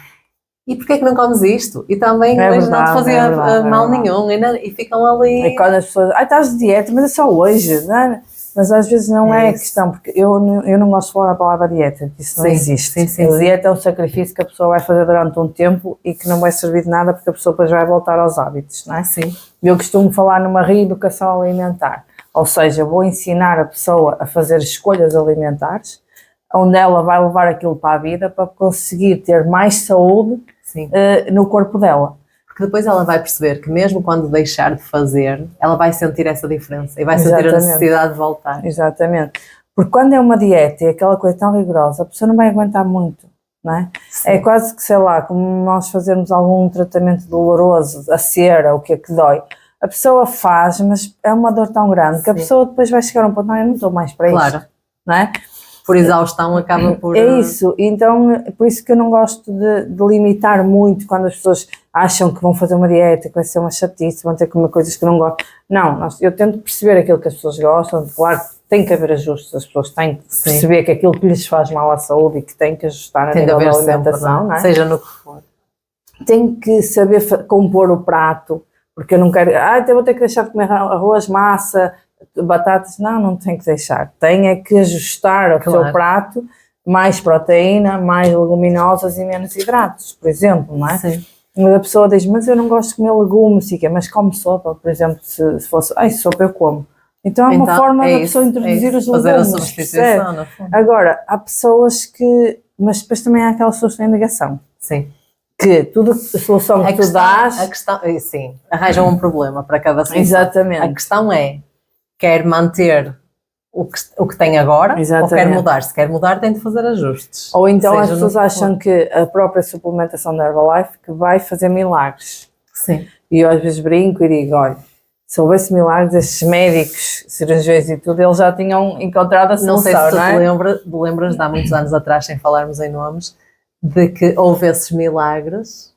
E porquê é que não comes isto? E também hoje não te fazia mal nenhum e ficam ali. E quando as pessoas, estás de dieta, mas é só hoje, não é? Mas às vezes não é a questão, porque eu não gosto de falar a palavra dieta, isso não existe. A dieta é um sacrifício que a pessoa vai fazer durante um tempo e que não vai servir de nada porque a pessoa depois vai voltar aos hábitos, não é? Sim. Eu costumo falar numa reeducação alimentar, ou seja, vou ensinar a pessoa a fazer escolhas alimentares, onde ela vai levar aquilo para a vida para conseguir ter mais saúde no corpo dela. Porque depois ela vai perceber que mesmo quando deixar de fazer, ela vai sentir essa diferença e vai sentir a necessidade de voltar. Exatamente. Porque quando é uma dieta e aquela coisa tão rigorosa, a pessoa não vai aguentar muito, não é? Sim. É quase que, sei lá, como nós fazermos algum tratamento doloroso, a cera, o que é que dói. A pessoa faz, mas é uma dor tão grande que a pessoa depois vai chegar a um ponto, não, eu não estou mais para isto, não é? Por exaustão acaba por... É isso, então por isso que eu não gosto de limitar muito quando as pessoas acham que vão fazer uma dieta, que vai ser uma chatice, vão ter que comer coisas que não gostam. Não, eu tento perceber aquilo que as pessoas gostam, claro, tem que haver ajustes, as pessoas têm que perceber que aquilo que lhes faz mal à saúde e que têm que ajustar a nível da alimentação, não é? Seja no que for. Tem que saber compor o prato, porque eu não quero, então vou ter que deixar de comer arroz, massa, batatas, não tem que deixar, tem é que ajustar o seu prato, mais proteína, mais leguminosas e menos hidratos, por exemplo, não é? Sim. A pessoa diz, mas eu não gosto de comer legumes, mas come sopa, por exemplo, se fosse, sopa eu como. Então é uma forma da pessoa introduzir os legumes. Fazer a substituição, no fundo. Agora, há pessoas que, mas depois também há aquelas pessoas que têm negação. Sim. Que tudo, a solução que tu dás... A questão, sim, arranjam um problema para cada solução. Exatamente. A questão é, quer manter o que tem agora, ou quer mudar? Se quer mudar, tem de fazer ajustes. Ou então as pessoas acham que a própria suplementação da Herbalife que vai fazer milagres. Sim. E eu às vezes brinco e digo, olha, se houvesse milagres, estes médicos, cirurgiões e tudo, eles já tinham encontrado a solução, não sei se tu te lembras de há muitos anos atrás, sem falarmos em nomes, de que houve esses milagres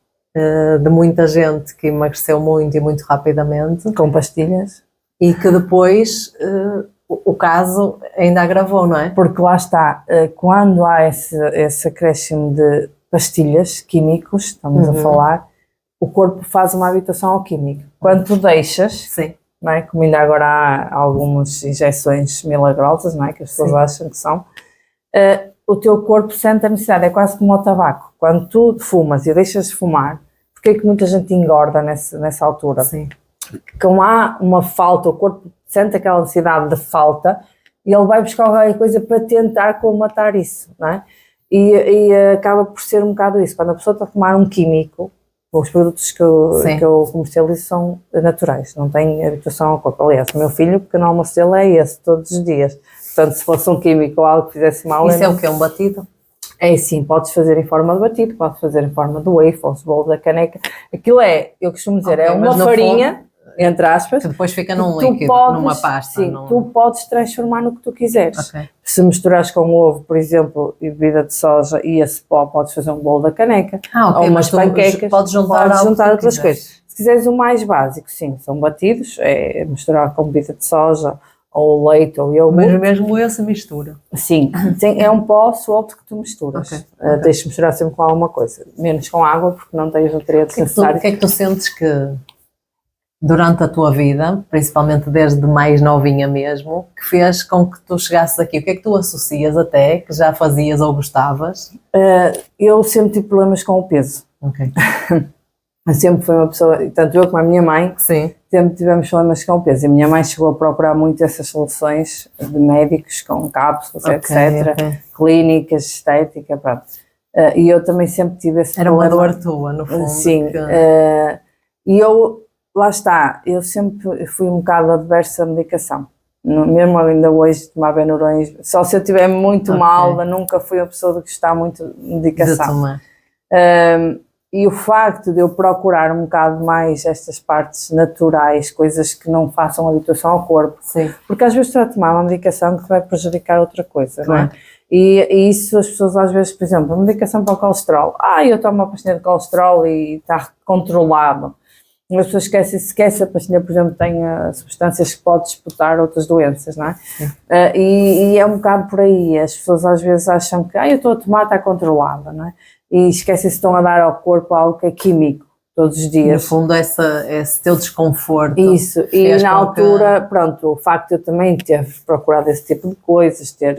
de muita gente que emagreceu muito e muito rapidamente. Com pastilhas. E que depois o caso ainda agravou, não é? Porque lá está, quando há esse acréscimo de pastilhas, químicos, estamos a falar, o corpo faz uma habituação ao químico. Quando tu deixas, não é? Como ainda agora há algumas injeções milagrosas, não é? Que as pessoas acham que são, o teu corpo sente a necessidade, é quase como o tabaco. Quando tu fumas e deixas de fumar, porque é que muita gente engorda nessa altura? Sim. Como há uma falta, o corpo sente aquela necessidade de falta e ele vai buscar alguma coisa para tentar colmatar isso, não é? E acaba por ser um bocado isso. Quando a pessoa está a tomar um químico, os produtos que eu comercializo são naturais, não têm habituação ao corpo. Aliás, o meu filho, o pequeno almoço dele é esse, todos os dias. Portanto, se fosse um químico ou algo que fizesse mal... Isso é o que? Um batido? É sim, podes fazer em forma de batido, podes fazer em forma de waffles, bolo da caneca. Aquilo eu costumo dizer, é uma farinha, entre aspas, que depois fica num líquido, numa pasta. Sim, tu podes transformar no que tu quiseres. Se misturares com ovo, por exemplo, e bebida de soja e esse pó, podes fazer um bolo da caneca, ou umas panquecas, podes juntar outras coisas. Se quiseres o mais básico, sim, são batidos, é misturar com bebida de soja, ou leite, ou iogurte. Mas mesmo essa mistura. Sim, é um pó solto que tu misturas. Tens de misturar sempre com alguma coisa, menos com água, porque não tens nutrientes necessários. O que é que tu sentes que, durante a tua vida, principalmente desde mais novinha mesmo, que fez com que tu chegasses aqui? O que é que tu associas até, que já fazias ou gostavas? Eu sempre tive problemas com o peso. Eu sempre fui uma pessoa, tanto eu como a minha mãe, sempre tivemos problemas com o peso. E a minha mãe chegou a procurar muito essas soluções de médicos, com cápsulas, etc. Clínicas, estética, pronto. E eu também sempre tive esse problema. Era uma dor tua, no fundo. Sim. E eu, lá está, eu sempre fui um bocado adversa à medicação. Mesmo ainda hoje tomar Benurões, só se eu estiver muito mal, nunca fui a pessoa de gostar muito de medicação. E o facto de eu procurar um bocado mais estas partes naturais, coisas que não façam habituação ao corpo, porque às vezes tu a tomar uma medicação que vai prejudicar outra coisa, não é? E isso as pessoas às vezes, por exemplo, a medicação para o colesterol, eu tomo uma pastilha de colesterol e está controlado. As pessoas esquecem a pastilha, por exemplo, tem substâncias que podem disputar outras doenças, não é? E é um bocado por aí, as pessoas às vezes acham que eu estou a tomar, está controlada, não é? E esquecem-se que estão a dar ao corpo algo que é químico, todos os dias. No fundo, esse teu desconforto. Isso, e na altura, pronto, o facto de eu também ter procurado esse tipo de coisas, ter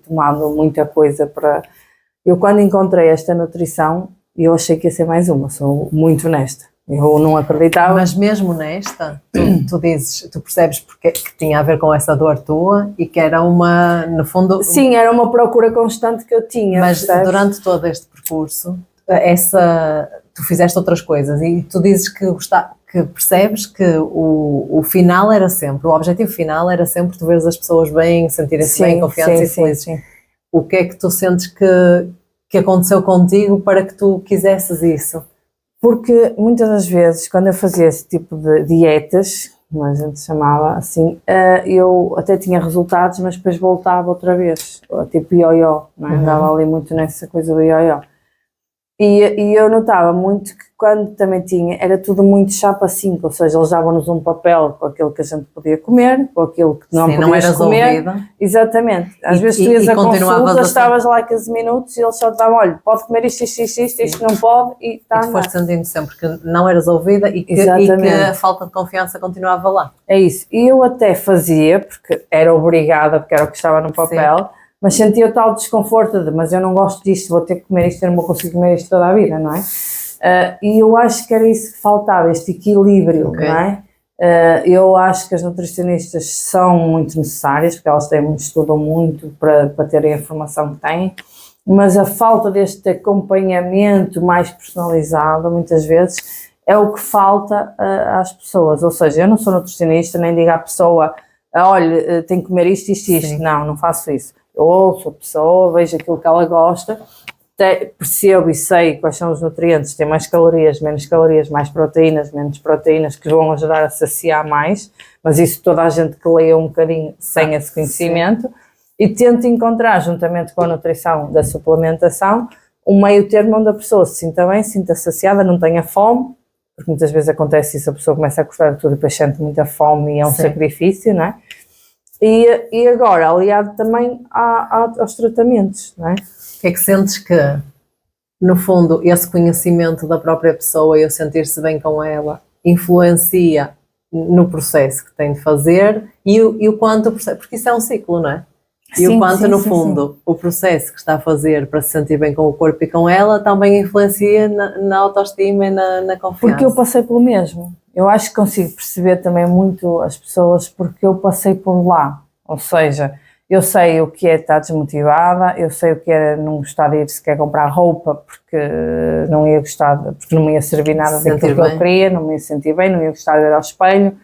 tomado muita coisa para... Eu quando encontrei esta nutrição, eu achei que ia ser mais uma, sou muito honesta. Eu não acreditava. Mas mesmo nesta, tu percebes porque que tinha a ver com essa dor tua e que era uma, no fundo... Sim, era uma procura constante que eu tinha. Mas durante todo este percurso, tu fizeste outras coisas e tu dizes que percebes que o final era sempre, o objetivo final era sempre tu veres as pessoas bem, sentirem-se bem, confiantes e felizes. Sim. O que é que tu sentes que aconteceu contigo para que tu quisesses isso? Porque muitas das vezes, quando eu fazia esse tipo de dietas, como a gente chamava assim, eu até tinha resultados, mas depois voltava outra vez, tipo ioió, não é? Andava ali muito nessa coisa do ioió. E eu notava muito que quando também tinha, era tudo muito chapa 5, ou seja, eles davam-nos um papel com aquilo que a gente podia comer, com aquilo que não podias comer. Ouvida. Exatamente. Às vezes tu ias a consulta, estavas lá 15 minutos e eles só estavam, olha, pode comer isto não pode, e está. E tu foste sentindo sempre que não eras ouvida e que a falta de confiança continuava lá. É isso. E eu até fazia, porque era obrigada, porque era o que estava no papel, sim. Mas sentia o tal desconforto de, mas eu não gosto disto, vou ter que comer isto, eu não vou conseguir comer isto toda a vida, não é? E eu acho que era isso que faltava, este equilíbrio, okay. Não é? Eu acho que as nutricionistas são muito necessárias, porque elas estudam muito para terem a informação que têm, mas a falta deste acompanhamento mais personalizado, muitas vezes, é o que falta às pessoas. Ou seja, eu não sou nutricionista, nem digo à pessoa, olha, tem que comer isto, não faço isso. Eu ouço a pessoa, vejo aquilo que ela gosta, percebo e sei quais são os nutrientes, tem mais calorias, menos calorias, mais proteínas, menos proteínas, que vão ajudar a saciar mais, mas isso toda a gente que leia um bocadinho sem esse conhecimento, sim. E tento encontrar, juntamente com a nutrição da suplementação, um meio termo onde a pessoa se sinta bem, se sinta saciada, não tenha fome, porque muitas vezes acontece isso, a pessoa começa a gostar de tudo e depois sente muita fome e é um sim. Sacrifício, não é? E agora, aliado também aos tratamentos, não é? O que é que sentes que, no fundo, esse conhecimento da própria pessoa e o sentir-se bem com ela influencia no processo que tem de fazer e o quanto, porque isso é um ciclo, não é? E sim, o quanto, sim, no fundo, sim. O processo que está a fazer para se sentir bem com o corpo e com ela também influencia na autoestima e na confiança. Porque eu passei pelo mesmo. Eu acho que consigo perceber também muito as pessoas porque eu passei por lá. Ou seja, eu sei o que é estar desmotivada, eu sei o que é não gostar de ir sequer comprar roupa porque não ia gostar, porque não me ia servir nada daquilo que eu queria, não me ia sentir bem, não ia gostar de ir ao espelho.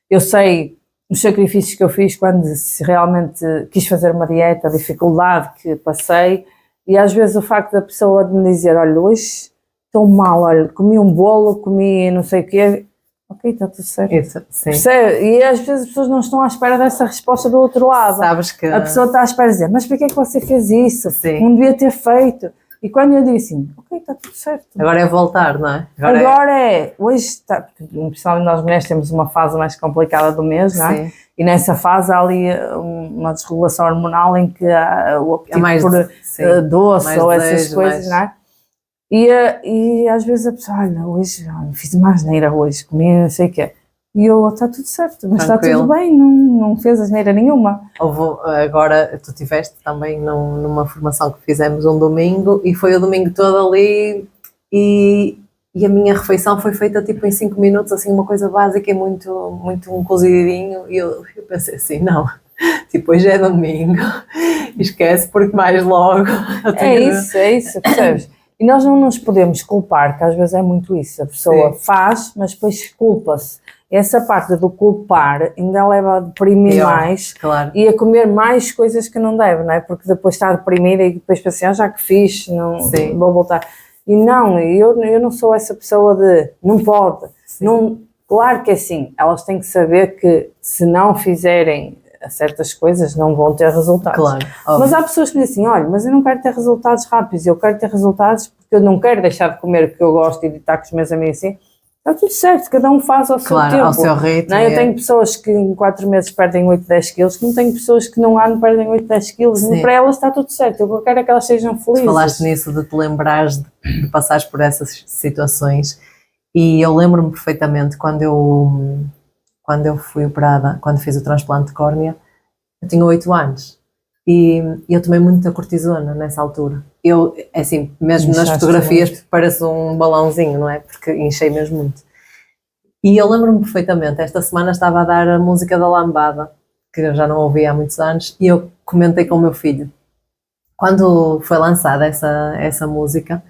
Eu sei os sacrifícios que eu fiz quando realmente quis fazer uma dieta, a dificuldade que passei, e às vezes o facto da pessoa de me dizer, olha, hoje estou mal, olha, comi um bolo, comi não sei o quê, ok, está tudo certo. Isso, sim. E às vezes as pessoas não estão à espera dessa resposta do outro lado. Sabes que... A pessoa está à espera de dizer, mas para que é que você fez isso? Sim. Não devia ter feito. E quando eu digo assim, ok, está tudo certo. Agora é voltar, não é? Agora hoje está, principalmente nós mulheres temos uma fase mais complicada do mês, não é? Sim. E nessa fase há ali uma desregulação hormonal em que há o apetite por doce ou essas coisas, não é? E às vezes a pessoa, olha, hoje fiz uma asneira hoje, comi não sei o quê. E eu, está tudo certo, mas tranquilo. Está tudo bem, não fez asneira nenhuma. Agora, tu estiveste também numa formação que fizemos um domingo e foi o domingo todo ali e a minha refeição foi feita tipo em 5 minutos, assim, uma coisa básica e muito um cozidinho. E eu pensei assim, não, tipo, hoje é domingo, esquece porque mais logo... É isso, percebes? E nós não nos podemos culpar, que às vezes é muito isso, a pessoa sim. Faz, mas depois culpa-se. Essa parte do culpar ainda leva a deprimir mais, claro. E a comer mais coisas que não deve, não é? Porque depois está deprimida e depois pensa, já que fiz, não vou voltar. E não, eu não sou essa pessoa de, não pode. Não, claro que é assim, elas têm que saber que se não fizerem certas coisas não vão ter resultados. Claro, mas há pessoas que dizem assim, olha, mas eu não quero ter resultados rápidos, eu quero ter resultados porque eu não quero deixar de comer o que eu gosto e de estar com os meus amigos assim. Está tudo certo, cada um faz ao seu tempo. Ao seu ritmo. Não, eu tenho pessoas que em 4 meses perdem 8, 10 quilos, como tenho pessoas que num ano perdem 8, 10 quilos. Para elas está tudo certo, eu quero é que elas sejam felizes. Tu falaste nisso de te lembrares de passares por essas situações e eu lembro-me perfeitamente quando eu fui operada, quando fiz o transplante de córnea, eu tinha 8 anos e eu tomei muita cortisona nessa altura. Eu, assim, mesmo nas fotografias muito. Parece um balãozinho, não é? Porque enchei mesmo muito. E eu lembro-me perfeitamente, esta semana estava a dar a música da Lambada, que eu já não ouvia há muitos anos, e eu comentei com o meu filho. Quando foi lançada essa música,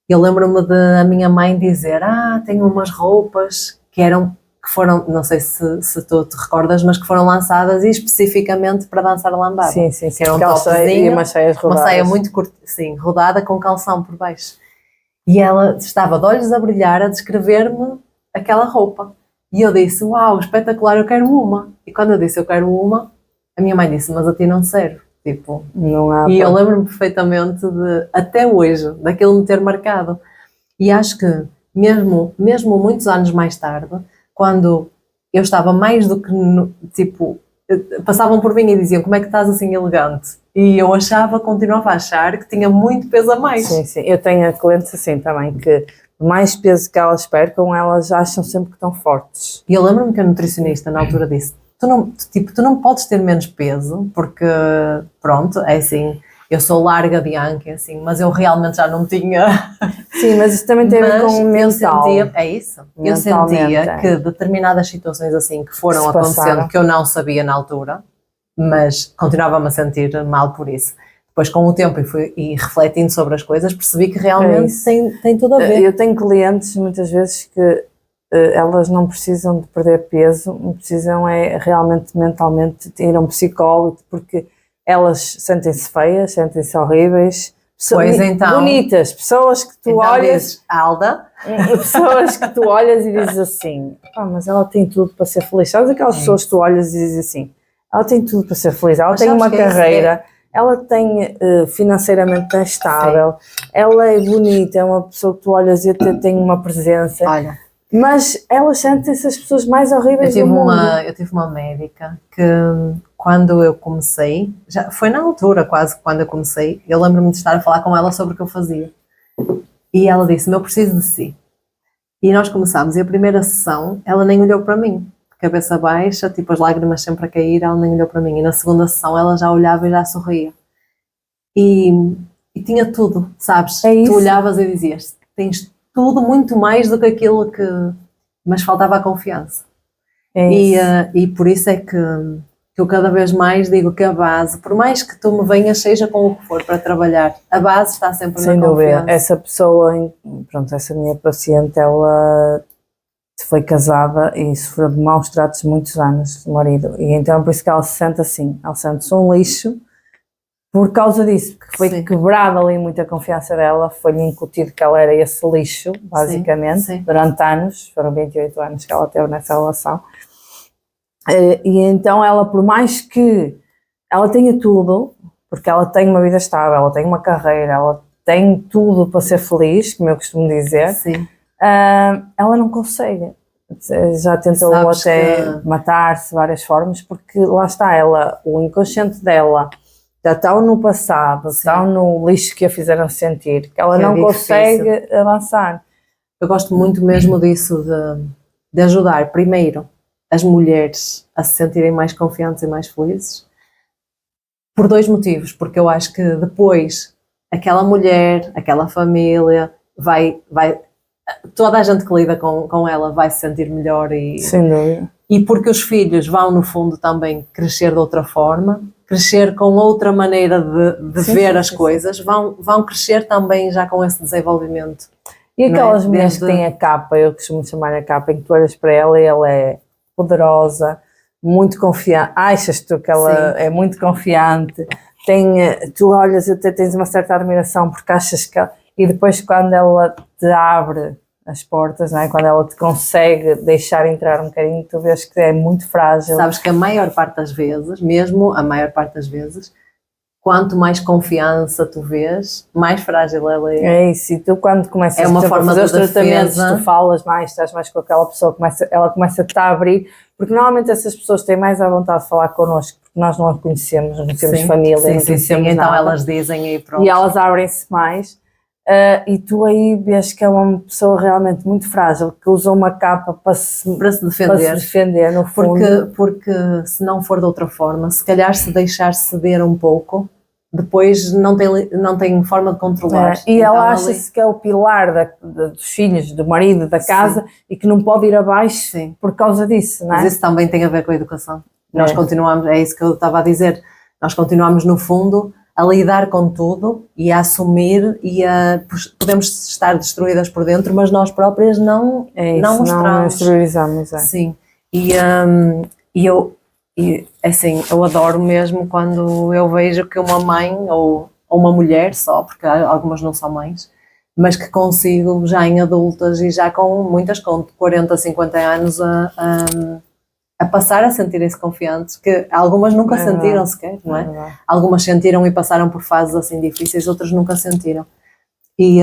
eu lembro-me de a minha mãe dizer, tenho umas roupas que foram, não sei se tu te recordas, mas que foram lançadas especificamente para dançar a lambada. Sim. Que era um topzinho, umas saias rodadas. Uma saia muito curta, sim, rodada com calção por baixo. E ela estava de olhos a brilhar a descrever-me aquela roupa. E eu disse, uau, espetacular, eu quero uma. E quando eu disse eu quero uma, a minha mãe disse, mas a ti não serve. Tipo, não há. E eu lembro-me perfeitamente até hoje, daquilo me ter marcado. E acho que mesmo muitos anos mais tarde, quando eu estava mais do que, passavam por mim e diziam, como é que estás assim elegante? E eu continuava a achar que tinha muito peso a mais. Sim, eu tenho clientes assim também, que mais peso que elas percam, elas acham sempre que estão fortes. E eu lembro-me que a nutricionista na altura disse, tu não podes ter menos peso, porque, pronto, é assim... Eu sou larga de Anki, assim, mas eu realmente já não tinha... Sim, mas isso também tem a ver com o mental. É isso. Eu sentia que determinadas situações assim que foram acontecendo, que eu não sabia na altura, mas continuava-me a sentir mal por isso. Depois, com o tempo e refletindo sobre as coisas, percebi que realmente tem tudo a ver. Eu tenho clientes, muitas vezes, que elas não precisam de perder peso, precisam é realmente mentalmente ir a um psicólogo, porque... elas sentem-se feias, sentem-se horríveis, bonitas, pessoas que tu olhas... Dizes, Alda? Pessoas que tu olhas e dizes assim, mas ela tem tudo para ser feliz. Sabes aquelas pessoas que tu olhas e dizes assim, ela tem tudo para ser feliz, ela tem uma carreira, ela tem financeiramente estável, ela é bonita, é uma pessoa que tu olhas e até tem uma presença. Olha, mas elas sentem-se as pessoas mais horríveis do mundo. Eu tive uma médica que... Quando eu comecei, já foi na altura quase quando eu comecei, eu lembro-me de estar a falar com ela sobre o que eu fazia. E ela disse, eu preciso de si. E nós começámos, e a primeira sessão, ela nem olhou para mim. Cabeça baixa, tipo as lágrimas sempre a cair, ela nem olhou para mim. E na segunda sessão ela já olhava e já sorria. E tinha tudo, sabes? É isso. Tu olhavas e dizias, tens tudo muito mais do que aquilo que... Mas faltava a confiança. É isso. E por isso é que eu cada vez mais digo que a base, por mais que tu me venhas, seja com o que for para trabalhar, a base está sempre na confiança. Sem dúvida. Essa pessoa, pronto, essa minha paciente, ela foi casada e sofreu de maus tratos muitos anos do marido, e então é por isso que ela se sente assim, ela sente-se um lixo por causa disso, porque foi quebrada ali muita confiança dela, foi-lhe incutido que ela era esse lixo, basicamente, durante anos, foram 28 anos que ela teve nessa relação. E então ela, por mais que ela tenha tudo, porque ela tem uma vida estável, ela tem uma carreira, ela tem tudo para ser feliz, como eu costumo dizer, ela não consegue. Já tentou matar-se de várias formas, porque lá está, o inconsciente dela já está no passado, está no lixo que a fizeram sentir, que ela não consegue avançar. Eu gosto muito mesmo disso, de ajudar, primeiro, as mulheres a se sentirem mais confiantes e mais felizes, por 2 motivos, porque eu acho que depois aquela mulher, aquela família, toda a gente que lida com ela vai se sentir melhor sem dúvida. E porque os filhos vão no fundo também crescer de outra forma, crescer com outra maneira de ver as coisas, vão crescer também já com esse desenvolvimento. E aquelas mulheres que têm a capa, eu costumo chamar a capa, em que tu olhas para ela e ela é poderosa, muito confiante, achas tu que ela é muito confiante, tu olhas e até tens uma certa admiração porque achas que e depois quando ela te abre as portas, não é? Quando ela te consegue deixar entrar um bocadinho, tu vês que é muito frágil. Sabes que a maior parte das vezes, mesmo a maior parte das vezes, quanto mais confiança tu vês, mais frágil ela é. É isso, e tu quando começas a fazer os tratamentos, tu falas mais, estás mais com aquela pessoa, ela começa-te a abrir, porque normalmente essas pessoas têm mais à vontade de falar connosco, porque nós não a conhecemos, não temos família, não conhecemos nada. Então elas dizem e pronto. E elas abrem-se mais. E tu aí vês que é uma pessoa realmente muito frágil, que usa uma capa para se defender no fundo. Porque se não for de outra forma, se calhar se deixar ceder um pouco, depois não tem forma de controlar. E então, ela acha-se que é o pilar dos filhos, do marido, da casa, e que não pode ir abaixo por causa disso, não é? Mas isso também tem a ver com a educação. Nós continuamos, é isso que eu estava a dizer, nós continuamos no fundo a lidar com tudo e a assumir podemos estar destruídas por dentro, mas nós próprias não mostramos. Não exteriorizamos. Sim, assim, eu adoro mesmo quando eu vejo que uma mãe ou uma mulher só, porque algumas não são mães, mas que consigo já em adultas e já com 40, 50 anos a passar a sentirem-se confiantes, que algumas nunca sentiram sequer, não é? Algumas sentiram e passaram por fases assim difíceis, outras nunca sentiram. E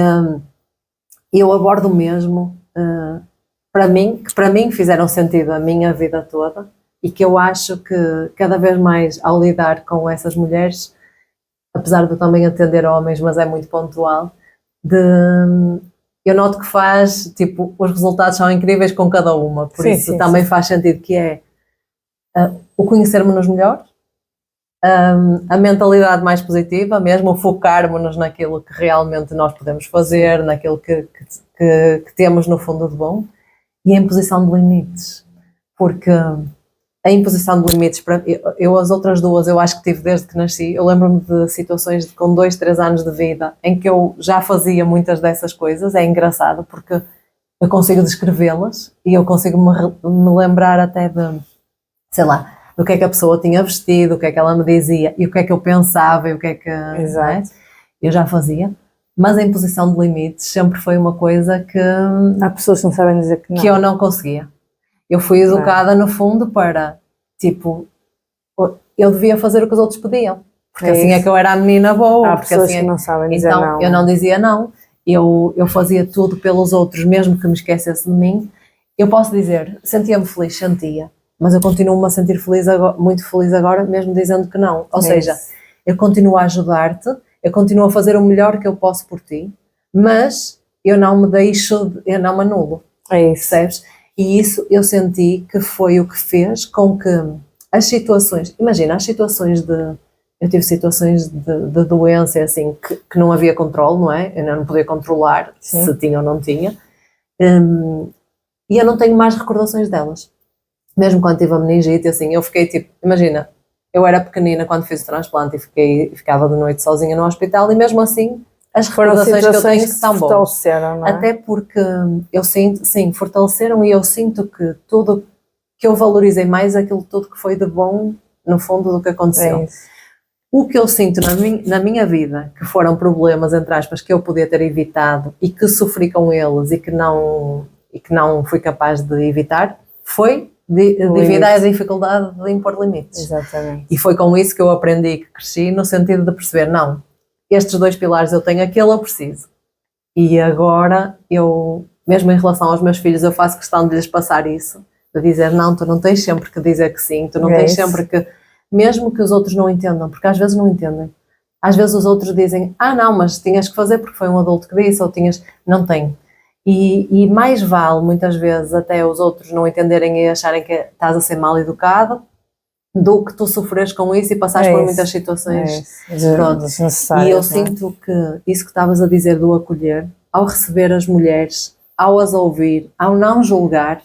eu abordo mesmo, que para mim fizeram sentido a minha vida toda e que eu acho que cada vez mais ao lidar com essas mulheres, apesar de eu também atender homens, mas é muito pontual, eu noto que os resultados são incríveis com cada uma, por isso também faz sentido, que é o conhecermos-nos melhor, a mentalidade mais positiva, mesmo focarmos-nos naquilo que realmente nós podemos fazer, naquilo que temos no fundo de bom, e a imposição de limites, porque a imposição de limites, eu as outras duas eu acho que tive desde que nasci. Eu lembro-me de situações com 2, 3 anos de vida em que eu já fazia muitas dessas coisas. É engraçado porque eu consigo descrevê-las e eu consigo me lembrar até sei lá, do que é que a pessoa tinha vestido, o que é que ela me dizia e o que é que eu pensava e o que é que eu já fazia. Mas a imposição de limites sempre foi uma coisa que há pessoas que não sabem dizer que não, que eu não conseguia. Eu fui educada no fundo para, eu devia fazer o que os outros pediam, porque assim é que eu era a menina boa. Há pessoas que não sabem dizer não. Então eu não dizia não, eu fazia tudo pelos outros, mesmo que me esquecesse de mim. Eu posso dizer, sentia-me feliz, sentia, mas eu continuo-me a sentir feliz agora, muito feliz agora, mesmo dizendo que não. Ou seja, eu continuo a ajudar-te, eu continuo a fazer o melhor que eu posso por ti, mas eu não me anulo. Percebes? E isso eu senti que foi o que fez com que as situações, imagina, eu tive situações de doença assim, que não havia controle, não é? Eu não podia controlar se tinha ou não tinha, e eu não tenho mais recordações delas. Mesmo quando tive a meningite, assim, eu fiquei imagina, eu era pequenina quando fiz o transplante e ficava de noite sozinha no hospital e mesmo assim as recordações que eu tenho são boas. Não é? Até porque eu sinto, fortaleceram e eu sinto que tudo que eu valorizei mais aquilo tudo que foi de bom no fundo do que aconteceu. O que eu sinto na minha vida, que foram problemas, entre aspas, que eu podia ter evitado e que sofri com eles e que não fui capaz de evitar, foi devido à dificuldade de impor limites. Exatamente. E foi com isso que eu aprendi, que cresci, no sentido de perceber, não, estes 2 pilares eu tenho, aquele eu preciso. E agora, mesmo em relação aos meus filhos, eu faço questão de lhes passar isso, de dizer, não, tu não tens sempre que dizer que sim, tu não tens sempre que, mesmo que os outros não entendam, porque às vezes não entendem. Às vezes os outros dizem, não, mas tinhas que fazer porque foi um adulto que disse, ou não tenho. E mais vale, muitas vezes, até os outros não entenderem e acharem que estás a ser mal educado, do que tu sofres com isso e passares por muitas situações. E eu sinto que isso que estavas a dizer do acolher, ao receber as mulheres, ao as ouvir, ao não julgar,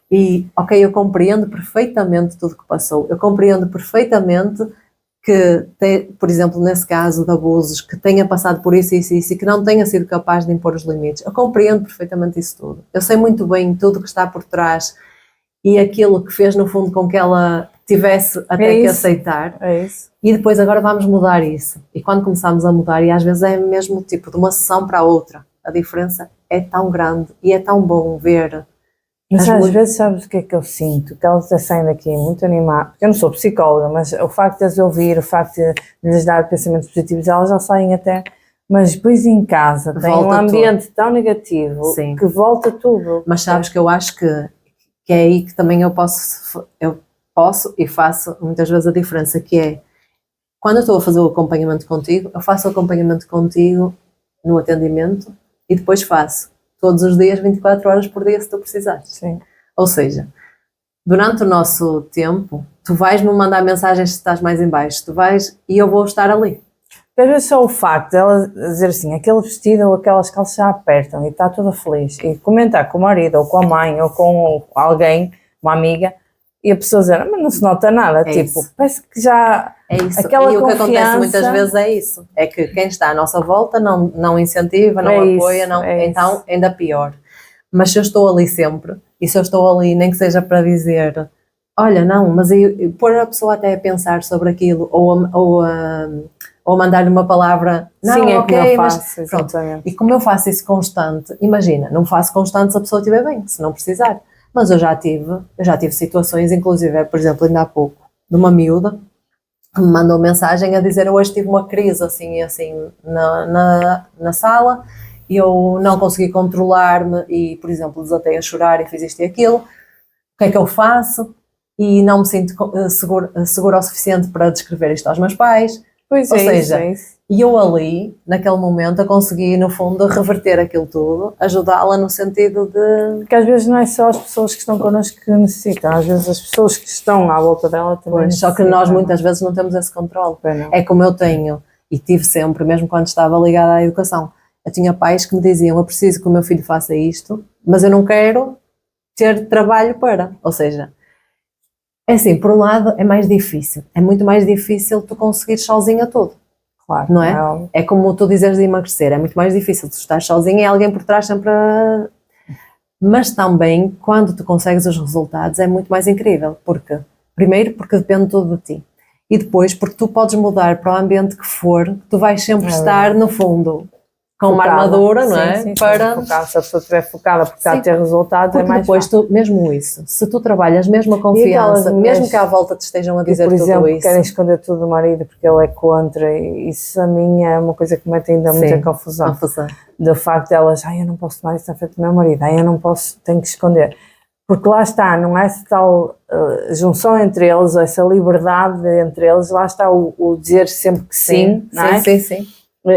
e eu compreendo perfeitamente tudo que passou, eu compreendo perfeitamente que, por exemplo, nesse caso de abusos, que tenha passado por isso e que não tenha sido capaz de impor os limites. Eu compreendo perfeitamente isso tudo. Eu sei muito bem tudo que está por trás e aquilo que fez no fundo com que ela tivesse até que aceitar. E depois agora vamos mudar isso. E quando começamos a mudar, e às vezes é mesmo de uma sessão para a outra, a diferença é tão grande e é tão bom ver. Mas às vezes sabes o que é que eu sinto? Que elas saem daqui muito animadas, porque eu não sou psicóloga, mas o facto de as ouvir, o facto de lhes dar pensamentos positivos, elas já saem até, mas depois em casa tem um ambiente tão negativo. Sim. Que volta tudo. Mas sabes que eu acho que é aí que também eu posso e faço muitas vezes a diferença, que é, quando eu estou a fazer o acompanhamento contigo, eu faço o acompanhamento contigo no atendimento e depois faço todos os dias, 24 horas por dia, se tu precisares. Sim. Ou seja, durante o nosso tempo, tu vais-me mandar mensagens se estás mais em baixo, tu vais e eu vou estar ali. Às vezes só o facto de ela dizer assim, aquele vestido ou aquelas calças já apertam e está toda feliz, e comentar com o marido ou com a mãe ou com alguém, uma amiga, e a pessoa dizer, mas não se nota nada, isso. Parece que já... É isso, e o que acontece muitas vezes é isso, é que quem está à nossa volta não incentiva, não apoia, então ainda pior. Mas se eu estou ali sempre, e se eu estou ali nem que seja para dizer, olha, não, mas pôr a pessoa até a pensar sobre aquilo, ou mandar-lhe uma palavra, não, sim, ok, como eu faço, mas pronto. E como eu faço isso constante, imagina, não faço constante se a pessoa estiver bem, se não precisar, mas eu já tive situações, inclusive, por exemplo, ainda há pouco, de uma miúda, que me mandou mensagem a dizer, hoje tive uma crise assim na sala, e eu não consegui controlar-me e, por exemplo, desatei a chorar e fiz isto e aquilo, o que é que eu faço? E não me sinto segura o suficiente para descrever isto aos meus pais. Pois Ou seja, e eu ali, naquele momento, eu consegui, no fundo, reverter aquilo tudo, ajudá-la no sentido de... Porque às vezes não é só as pessoas que estão connosco que necessitam, às vezes as pessoas que estão à volta dela também necessitam. Só que nós muitas vezes não temos esse controle. É como eu tenho, e tive sempre, mesmo quando estava ligada à educação, eu tinha pais que me diziam, eu preciso que o meu filho faça isto, mas eu não quero ter trabalho para, ou seja... É assim, por um lado é mais difícil, é muito mais difícil tu conseguir sozinha tudo, claro, não é? Não. É como tu dizeres de emagrecer, é muito mais difícil, tu estás sozinha e alguém por trás sempre a... Mas também, quando tu consegues os resultados, é muito mais incrível, primeiro porque depende tudo de ti, e depois porque tu podes mudar para o ambiente que for, tu vais sempre estar no fundo, com focada, uma armadura, não é? Sim, para... Focada, se a pessoa estiver focada porque está a ter resultados, porque é mais depois tu, mesmo isso, se tu trabalhas mesmo a confiança, mesmo que à volta te estejam a dizer tudo isso... Por exemplo, querem isso, esconder tudo do marido porque ele é contra, e isso a mim é uma coisa que me mete ainda muita confusão. Do facto de elas, eu não posso tomar isso na frente do meu marido, eu não posso, tenho que esconder. Porque lá está, não é essa tal junção entre eles, essa liberdade entre eles, lá está o dizer sempre que sim, não é? Sim.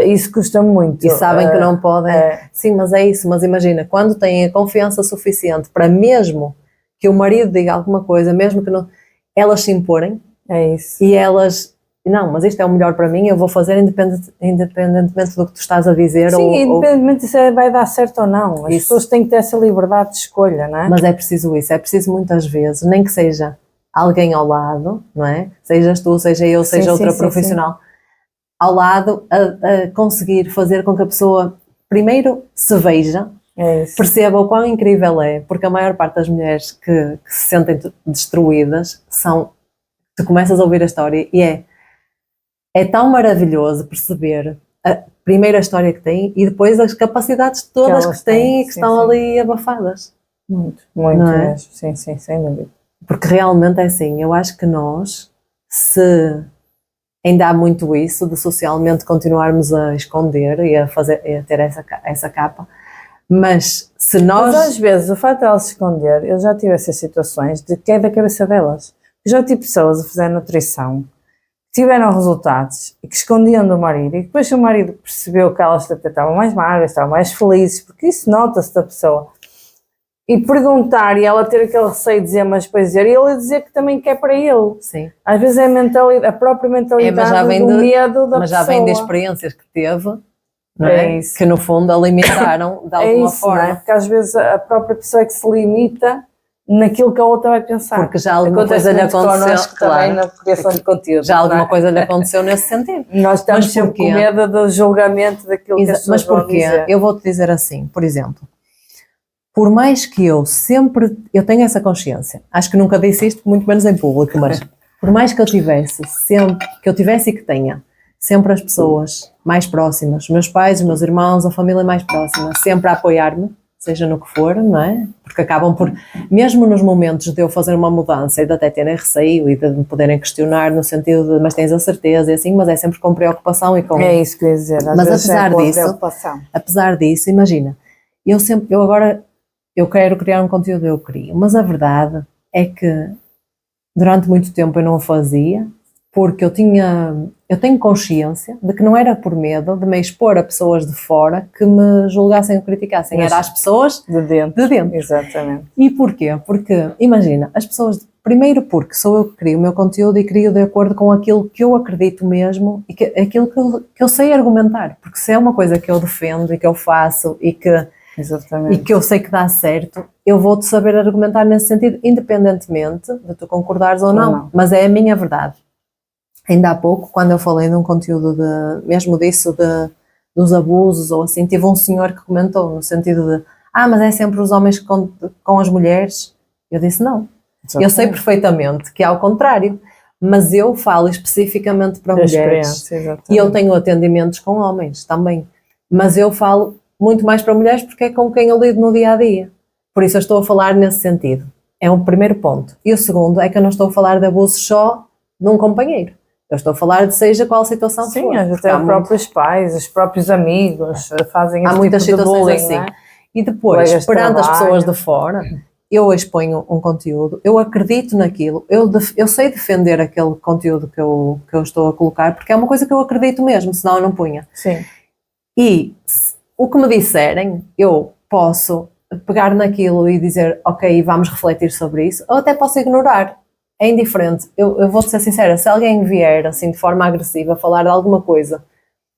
Isso custa muito. E sabem que não podem. Sim, mas é isso. Mas imagina, quando têm a confiança suficiente para mesmo que o marido diga alguma coisa, mesmo que não, elas se imporem. É isso. E elas, não, mas isto é o melhor para mim, eu vou fazer independentemente do que tu estás a dizer. Sim, independentemente se vai dar certo ou não. As pessoas têm que ter essa liberdade de escolha, não é? Mas é preciso isso, é preciso muitas vezes, nem que seja alguém ao lado, não é? Sejas tu, seja eu, seja outra profissional. Ao lado, a conseguir fazer com que a pessoa primeiro se veja, perceba o quão incrível é, porque a maior parte das mulheres que se sentem destruídas tu começas a ouvir a história e é tão maravilhoso perceber a primeira história que têm e depois as capacidades todas que têm e que estão ali abafadas. Muito mesmo, sim, sem dúvida. Porque realmente é assim, eu acho que nós, ainda há muito isso de socialmente continuarmos a esconder e a ter essa capa, mas se nós... Mas às vezes o facto de elas se esconder, eu já tive essas situações de que é da cabeça delas. Eu já tive pessoas a fazer nutrição, que tiveram resultados e que escondiam do marido, e depois o marido percebeu que elas estavam mais magras, estavam mais felizes, porque isso nota-se da pessoa. E perguntar e ela ter aquele receio de dizer, mas depois dizer, e ele dizer que também quer para ele. Sim. Às vezes é a própria mentalidade do medo da pessoa. Mas já vem de experiências que teve, não é? Que no fundo a limitaram de alguma forma. Não é? Porque às vezes a própria pessoa é que se limita naquilo que a outra vai pensar. Porque já alguma coisa lhe aconteceu, claro, na criação de conteúdo. Já alguma coisa lhe aconteceu nesse sentido. Nós estamos sempre com medo do julgamento daquilo que as pessoas vão dizer. Mas porquê? Eu vou-te dizer assim, por exemplo, por mais que eu tenho essa consciência, acho que nunca disse isto, muito menos em público, mas por mais que eu tivesse e que tenha sempre as pessoas mais próximas, os meus pais, os meus irmãos, a família mais próxima, sempre a apoiar-me, seja no que for, não é? Porque acabam por, mesmo nos momentos de eu fazer uma mudança e de até terem receio e de me poderem questionar no sentido de, mas tens a certeza e assim, mas é sempre com preocupação e com... É isso que eu ia dizer, mas apesar disso, imagina, eu quero criar um conteúdo, eu crio, mas a verdade é que durante muito tempo eu não o fazia, porque eu tenho consciência de que não era por medo de me expor a pessoas de fora que me julgassem ou criticassem, era as pessoas de dentro. Exatamente. E porquê? Porque, imagina, as pessoas, primeiro porque sou eu que crio o meu conteúdo e crio de acordo com aquilo que eu acredito mesmo e aquilo que eu sei argumentar, porque se é uma coisa que eu defendo e que eu faço e que eu sei que dá certo, eu vou-te saber argumentar nesse sentido, independentemente de tu concordares ou não, mas é a minha verdade. Ainda há pouco, quando eu falei num conteúdo mesmo disso, dos abusos ou assim, tive um senhor que comentou no sentido de, mas é sempre os homens com as mulheres. Eu disse não. Eu sei perfeitamente que é ao contrário, mas eu falo especificamente para mulheres e eu tenho atendimentos com homens também, mas eu falo muito mais para mulheres porque é com quem eu lido no dia a dia. Por isso eu estou a falar nesse sentido. É um primeiro ponto. E o segundo é que eu não estou a falar de abuso só de um companheiro. Eu estou a falar de seja qual situação for. Sim, até os próprios pais, os próprios amigos fazem há muitas tipo situações bullying, assim. Não é? E depois, perante as pessoas de fora, eu exponho um conteúdo, eu acredito naquilo, eu sei defender aquele conteúdo que eu estou a colocar, porque é uma coisa que eu acredito mesmo, senão eu não punha. Sim. E o que me disserem, eu posso pegar naquilo e dizer, ok, vamos refletir sobre isso, ou até posso ignorar. É indiferente. Eu vou-te ser sincera, se alguém vier assim de forma agressiva falar de alguma coisa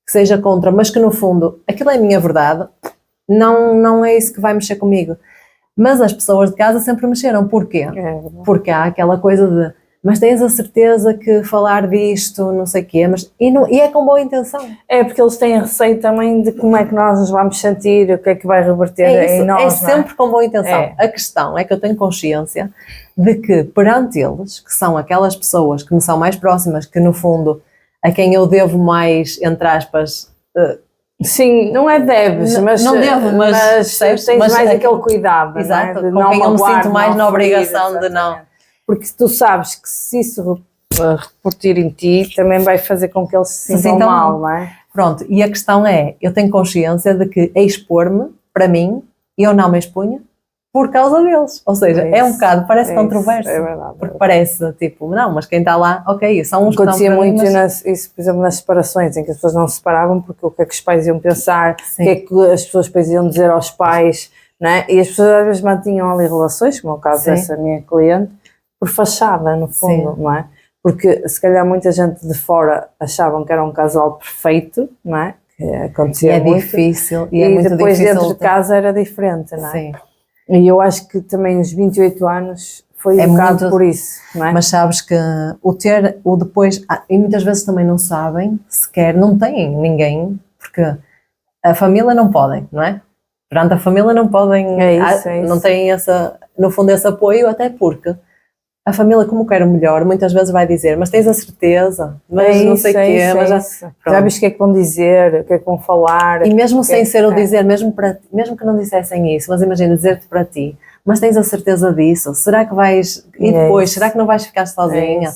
que seja contra, mas que no fundo aquilo é a minha verdade, não é isso que vai mexer comigo. Mas as pessoas de casa sempre mexeram. Porquê? Porque há aquela coisa de, mas tens a certeza que falar disto, não sei o quê, e é com boa intenção. É porque eles têm receio também de como é que nós nos vamos sentir, o que é que vai reverter em nós. É sempre com boa intenção. A questão é que eu tenho consciência de que perante eles, que são aquelas pessoas que me são mais próximas, que no fundo a quem eu devo mais, entre aspas... Sim, não é deves, mas não devo, mas tens mais aquele cuidado. Exato, não é? Com quem eu me sinto mais na obrigação de não... Porque tu sabes que se isso repercutir em ti, também vai fazer com que eles se sintam mal, não é? Pronto, e a questão é, eu tenho consciência de que expor-me, para mim, eu não me expunha por causa deles. Ou seja, é um bocado, parece controverso. É verdade. Porque parece, tipo, não, mas quem está lá, ok, são uns que acontecia muito isso, por exemplo, nas separações, em que as pessoas não se separavam porque o que é que os pais iam pensar, o que é que as pessoas depois iam dizer aos pais, não é? E as pessoas às vezes mantinham ali relações, como é o caso dessa minha cliente, por fachada, no fundo, não é? Porque se calhar muita gente de fora achavam que era um casal perfeito, não é? Que acontecia muito. Difícil. E muito depois difícil dentro de casa era diferente, não é? Sim. E eu acho que também os 28 anos foi um bocado por isso, não é? Mas sabes que o depois, e muitas vezes também não sabem, sequer, não têm ninguém, porque a família não podem, não é? Perante a família não podem, não têm no fundo esse apoio, até porque a família, como quer o melhor, muitas vezes vai dizer, mas tens a certeza, mas não sei o quê, mas já viste o que é que vão dizer, o que é que vão falar. E mesmo sem ser o dizer, mesmo que não dissessem isso, mas imagina dizer-te para ti, mas tens a certeza disso, será que vais, e depois, será que não vais ficar sozinha?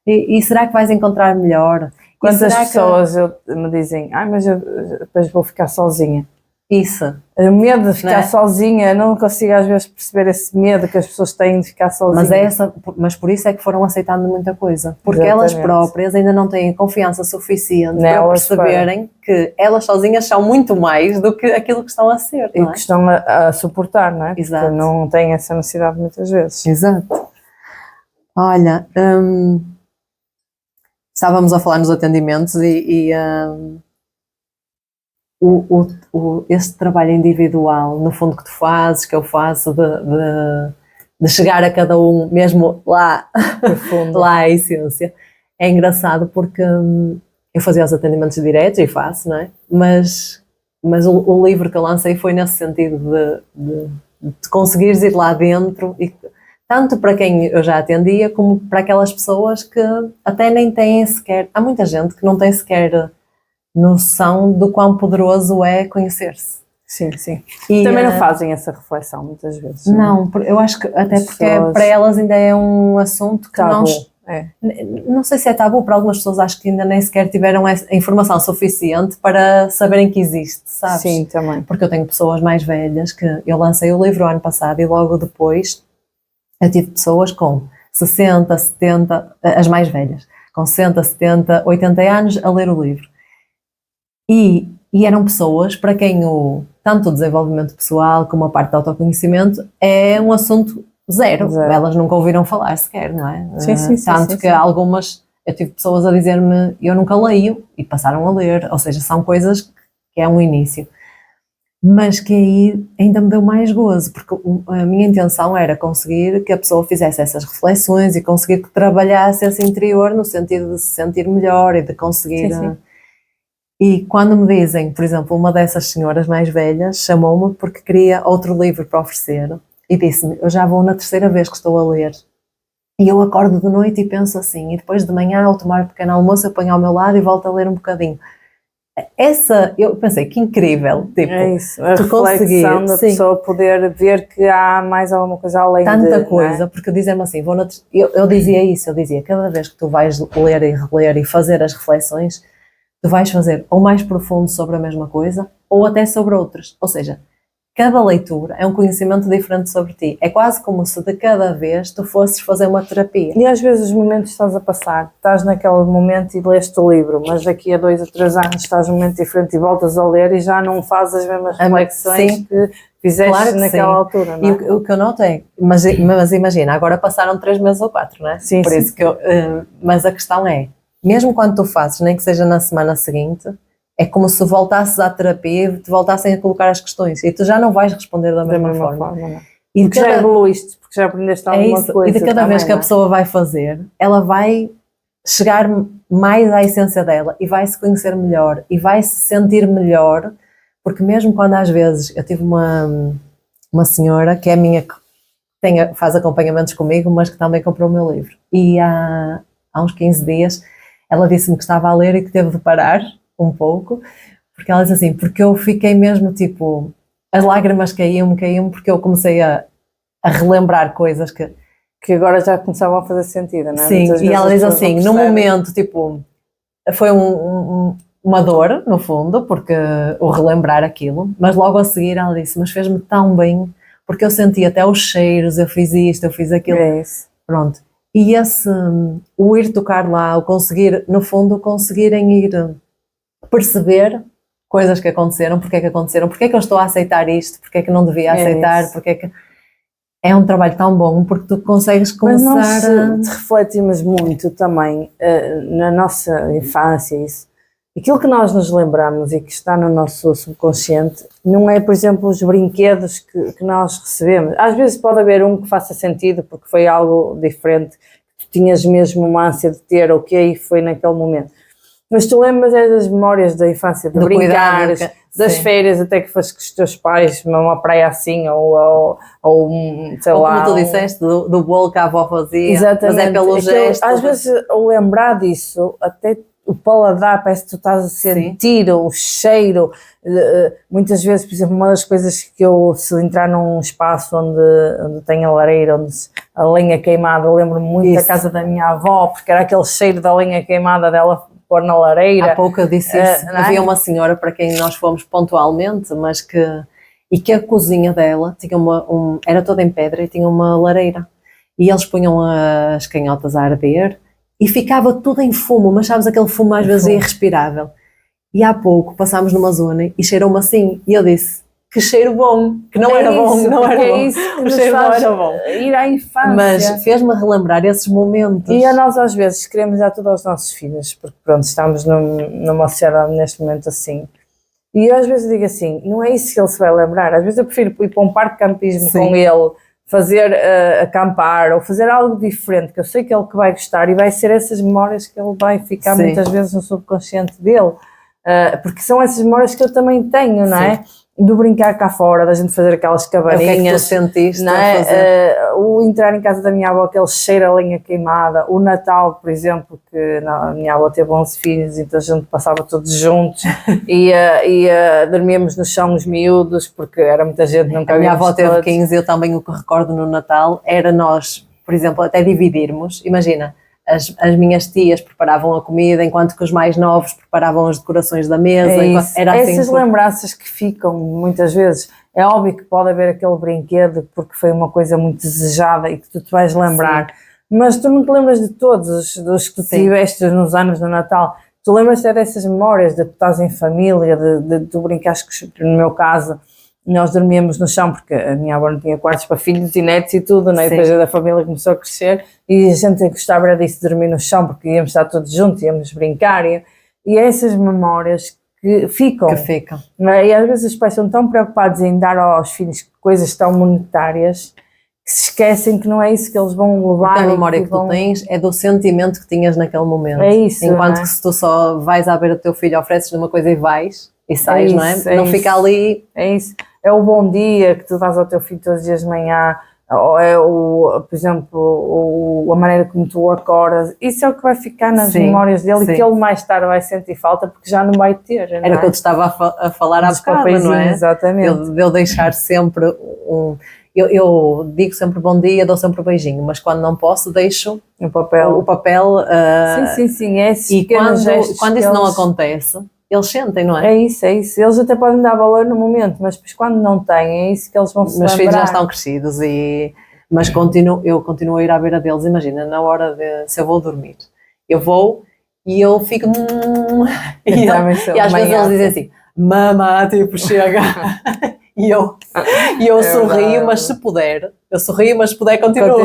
E será que vais encontrar melhor? Quantas pessoas me dizem, mas eu depois vou ficar sozinha. Isso. O medo de ficar sozinha, não consigo às vezes perceber esse medo que as pessoas têm de ficar sozinhas. Mas por isso é que foram aceitando muita coisa. Porque elas próprias ainda não têm confiança suficiente para perceberem que elas sozinhas são muito mais do que aquilo que estão a ser. E que estão a suportar, não é? Exato. Porque não têm essa necessidade muitas vezes. Exato. Olha, estávamos a falar nos atendimentos esse trabalho individual, no fundo, que tu fazes, que eu faço, de chegar a cada um, mesmo lá, lá à essência, é engraçado porque eu fazia os atendimentos diretos e faço, não é? Mas o livro que eu lancei foi nesse sentido de conseguires ir lá dentro e tanto para quem eu já atendia, como para aquelas pessoas que até nem têm sequer... Há muita gente que não tem sequer noção do quão poderoso é conhecer-se. Sim, sim. E também não fazem essa reflexão muitas vezes. Não, eu acho que até porque para elas ainda é um assunto que tabu. Não sei se é tabu, para algumas pessoas acho que ainda nem sequer tiveram a informação suficiente para saberem que existe, sabes? Sim, também. Porque eu tenho pessoas mais velhas que eu lancei o livro o ano passado e logo depois eu tive pessoas com 60, 70, as mais velhas, com 60, 70, 80 anos a ler o livro. E eram pessoas para quem tanto o desenvolvimento pessoal como a parte do autoconhecimento é um assunto zero. Elas nunca ouviram falar sequer, não é? Sim, tanto que algumas, eu tive pessoas a dizer-me, eu nunca leio, e passaram a ler, ou seja, são coisas que é um início. Mas que aí ainda me deu mais gozo, porque a minha intenção era conseguir que a pessoa fizesse essas reflexões e conseguir que trabalhasse esse interior no sentido de se sentir melhor e de conseguir... Sim. E quando me dizem, por exemplo, uma dessas senhoras mais velhas chamou-me porque queria outro livro para oferecer e disse-me, eu já vou na 3ª vez que estou a ler. E eu acordo de noite e penso assim, e depois de manhã ao tomar um pequeno almoço eu ponho ao meu lado e volto a ler um bocadinho. Eu pensei, que incrível, tipo, é isso, a reflexão da pessoa poder ver que há mais alguma coisa além tanta coisa, porque dizem-me assim, eu dizia isso, eu dizia, cada vez que tu vais ler e reler e fazer as reflexões, tu vais fazer ou mais profundo sobre a mesma coisa, ou até sobre outras, ou seja, cada leitura é um conhecimento diferente sobre ti, é quase como se de cada vez tu fosses fazer uma terapia. E às vezes os momentos que estás a passar, estás naquele momento e leste o livro, mas daqui a 2 ou 3 anos estás num momento diferente e voltas a ler e já não fazes as mesmas reflexões que fizeste claro que naquela altura, não é? E o que eu noto é, mas imagina, agora passaram 3 meses ou 4, não é? Sim, por isso que mas a questão é, mesmo quando tu fazes, nem que seja na semana seguinte, é como se voltasses à terapia e te voltassem a colocar as questões e tu já não vais responder da mesma forma. Não. E porque já evoluíste, porque já aprendeste alguma coisa. E de cada vez que a pessoa vai fazer, ela vai chegar mais à essência dela e vai se conhecer melhor e vai se sentir melhor, porque mesmo quando às vezes eu tive uma senhora que é minha, que faz acompanhamentos comigo, mas que também comprou o meu livro, e há uns 15 dias ela disse-me que estava a ler e que teve de parar um pouco, porque ela disse assim, porque eu fiquei mesmo tipo, as lágrimas caíam porque eu comecei a relembrar coisas que agora já começavam a fazer sentido, não é? Sim, e ela diz assim, no momento, tipo, foi uma dor, no fundo, porque o relembrar aquilo, mas logo a seguir ela disse, mas fez-me tão bem, porque eu senti até os cheiros, eu fiz isto, eu fiz aquilo. É isso. Pronto. E o ir tocar lá, o conseguir, no fundo, conseguirem ir perceber coisas que aconteceram, porque é que aconteceram, porque é que eu estou a aceitar isto, porque é que não devia aceitar, porque é que... É um trabalho tão bom, porque tu consegues começar Mas nós refletimos muito também na nossa infância, isso. Aquilo que nós nos lembramos e que está no nosso subconsciente não é, por exemplo, os brinquedos que nós recebemos. Às vezes pode haver um que faça sentido porque foi algo diferente, que tu tinhas mesmo uma ânsia de ter, ou que aí foi naquele momento. Mas tu lembras das memórias da infância, de brincares, das férias até que foste com os teus pais numa praia assim, ou sei lá. Como tu disseste, do bolo que a avó fazia. Exatamente. Mas é pelo gesto. Às vezes, ao lembrar disso, até o paladar parece que tu estás a sentir o cheiro. Muitas vezes, por exemplo, uma das coisas que eu, se entrar num espaço onde tem a lareira, onde a lenha queimada, eu lembro-me muito da casa da minha avó, porque era aquele cheiro da lenha queimada dela pôr na lareira. Há pouco eu disse isso, havia uma senhora para quem nós fomos pontualmente, mas que a cozinha dela tinha era toda em pedra e tinha uma lareira, e eles punham as canhotas a arder e ficava tudo em fumo, mas sabes, aquele fumo às vezes irrespirável, e há pouco passámos numa zona e cheirou-me assim, e eu disse, que cheiro bom, que não era bom, não era bom, o cheiro não era bom. Ir à infância. Mas fez-me relembrar esses momentos. E a nós às vezes queremos dar tudo aos nossos filhos, porque pronto, estamos numa sociedade neste momento assim. E eu às vezes digo assim, não é isso que ele se vai lembrar, às vezes eu prefiro ir para um parque de campismo com ele, fazer acampar, ou fazer algo diferente, que eu sei que ele que vai gostar, e vai ser essas memórias que ele vai ficar muitas vezes no subconsciente dele. Porque são essas memórias que eu também tenho, não é? do brincar cá fora, da gente fazer aquelas cabaninhas. O que é que tu sentiste não é? O entrar em casa da minha avó, aquele cheiro a lenha queimada, o Natal, por exemplo, que a minha avó teve 11 filhos, então a gente passava todos juntos e dormíamos no chão os miúdos, porque era muita gente, nunca a minha avó teve 15, eu também o que recordo no Natal era nós, por exemplo, até dividirmos, imagina, as minhas tias preparavam a comida, enquanto que os mais novos preparavam as decorações da mesa. Era assim, essas lembranças que ficam muitas vezes. É óbvio que pode haver aquele brinquedo porque foi uma coisa muito desejada e que tu te vais lembrar, sim, mas tu não te lembras de todos dos que tu tiveste nos anos do Natal. Tu lembras-te dessas memórias de tu estás em família, de tu brincares, no meu caso, nós dormíamos no chão porque a minha avó não tinha quartos para filhos e netos e tudo, né? Depois a família começou a crescer e a gente gostava disso de dormir no chão porque íamos estar todos juntos, íamos brincar e essas memórias que ficam. Né? E às vezes os pais são tão preocupados em dar aos filhos coisas tão monetárias que se esquecem que não é isso que eles vão levar. A memória que tu tens é do sentimento que tinhas naquele momento. É isso. Enquanto que se tu só vais à beira do teu filho, ofereces-lhe uma coisa e vais e sais, não é? Não fica ali. É isso. É o bom dia que tu dás ao teu filho todos os dias de manhã, ou é por exemplo, a maneira como tu acordas. Isso é o que vai ficar nas memórias dele e que ele mais tarde vai sentir falta porque já não vai ter. Não é? Era o que eu te estava a falar há bocado, não é? Exatamente. Eu deixar sempre eu digo sempre bom dia, dou sempre um beijinho, mas quando não posso deixo o papel. Sim, é esse. E quando isso não acontece, eles sentem, não é? É isso. Eles até podem dar valor no momento, mas depois quando não têm, é isso que eles vão se lembrar. Meus filhos já estão crescidos, mas eu continuo a ir à beira deles. Imagina, na hora se eu vou dormir, eu vou e eu fico... e às vezes eles dizem assim, mamá, tipo, chega... E eu sorrio, mas se puder, continuo.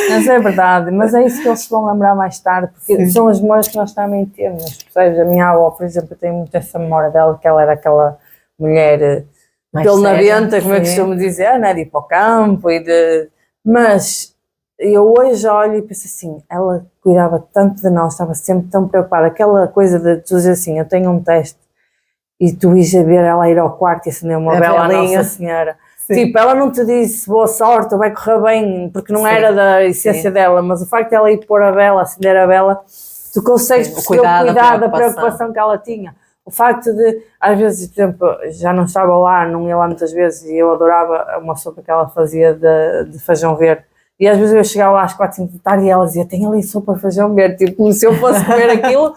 Mas é verdade, mas é isso que eles se vão lembrar mais tarde, porque são as memórias que nós também temos, percebes? A minha avó, por exemplo, eu tenho muito essa memória dela, que ela era aquela mulher pelo na venta, como eu costumo dizer, né, de ir para o campo, mas eu hoje olho e penso assim, ela cuidava tanto de nós, estava sempre tão preocupada, aquela coisa de tu dizer assim, eu tenho um teste, e tu ires a ver ela ir ao quarto e acender uma vela à Nossa Senhora. Sim. Tipo, ela não te disse boa sorte ou vai correr bem, porque não era da essência dela, mas o facto de ela ir pôr a vela, acender a vela, tu consegues perceber o cuidado, a preocupação que ela tinha. O facto de, às vezes, por exemplo, já não estava lá, não ia lá muitas vezes e eu adorava uma sopa que ela fazia de feijão verde. E às vezes eu chegava lá às 4, 5 da tarde e ela dizia, tem ali sopa de feijão verde, tipo, como se eu fosse comer aquilo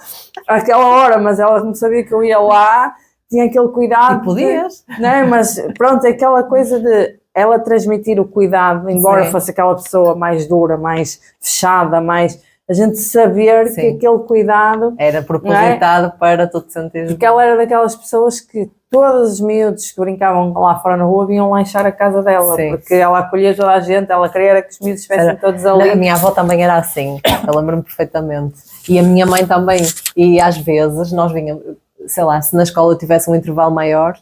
àquela hora, mas ela não sabia que eu ia lá, tinha aquele cuidado. E podias. Né? Mas pronto, aquela coisa de ela transmitir o cuidado, embora fosse aquela pessoa mais dura, mais fechada, mais... A gente saber que aquele cuidado... Era propositado para tu te sentires... Porque ela era daquelas pessoas que todos os miúdos que brincavam lá fora na rua vinham lanchar a casa dela, porque ela acolhia toda a gente, ela queria que os miúdos estivessem todos ali. A minha avó também era assim, eu lembro-me perfeitamente. E a minha mãe também. E às vezes nós vinhamos... Sei lá, se na escola eu tivesse um intervalo maior,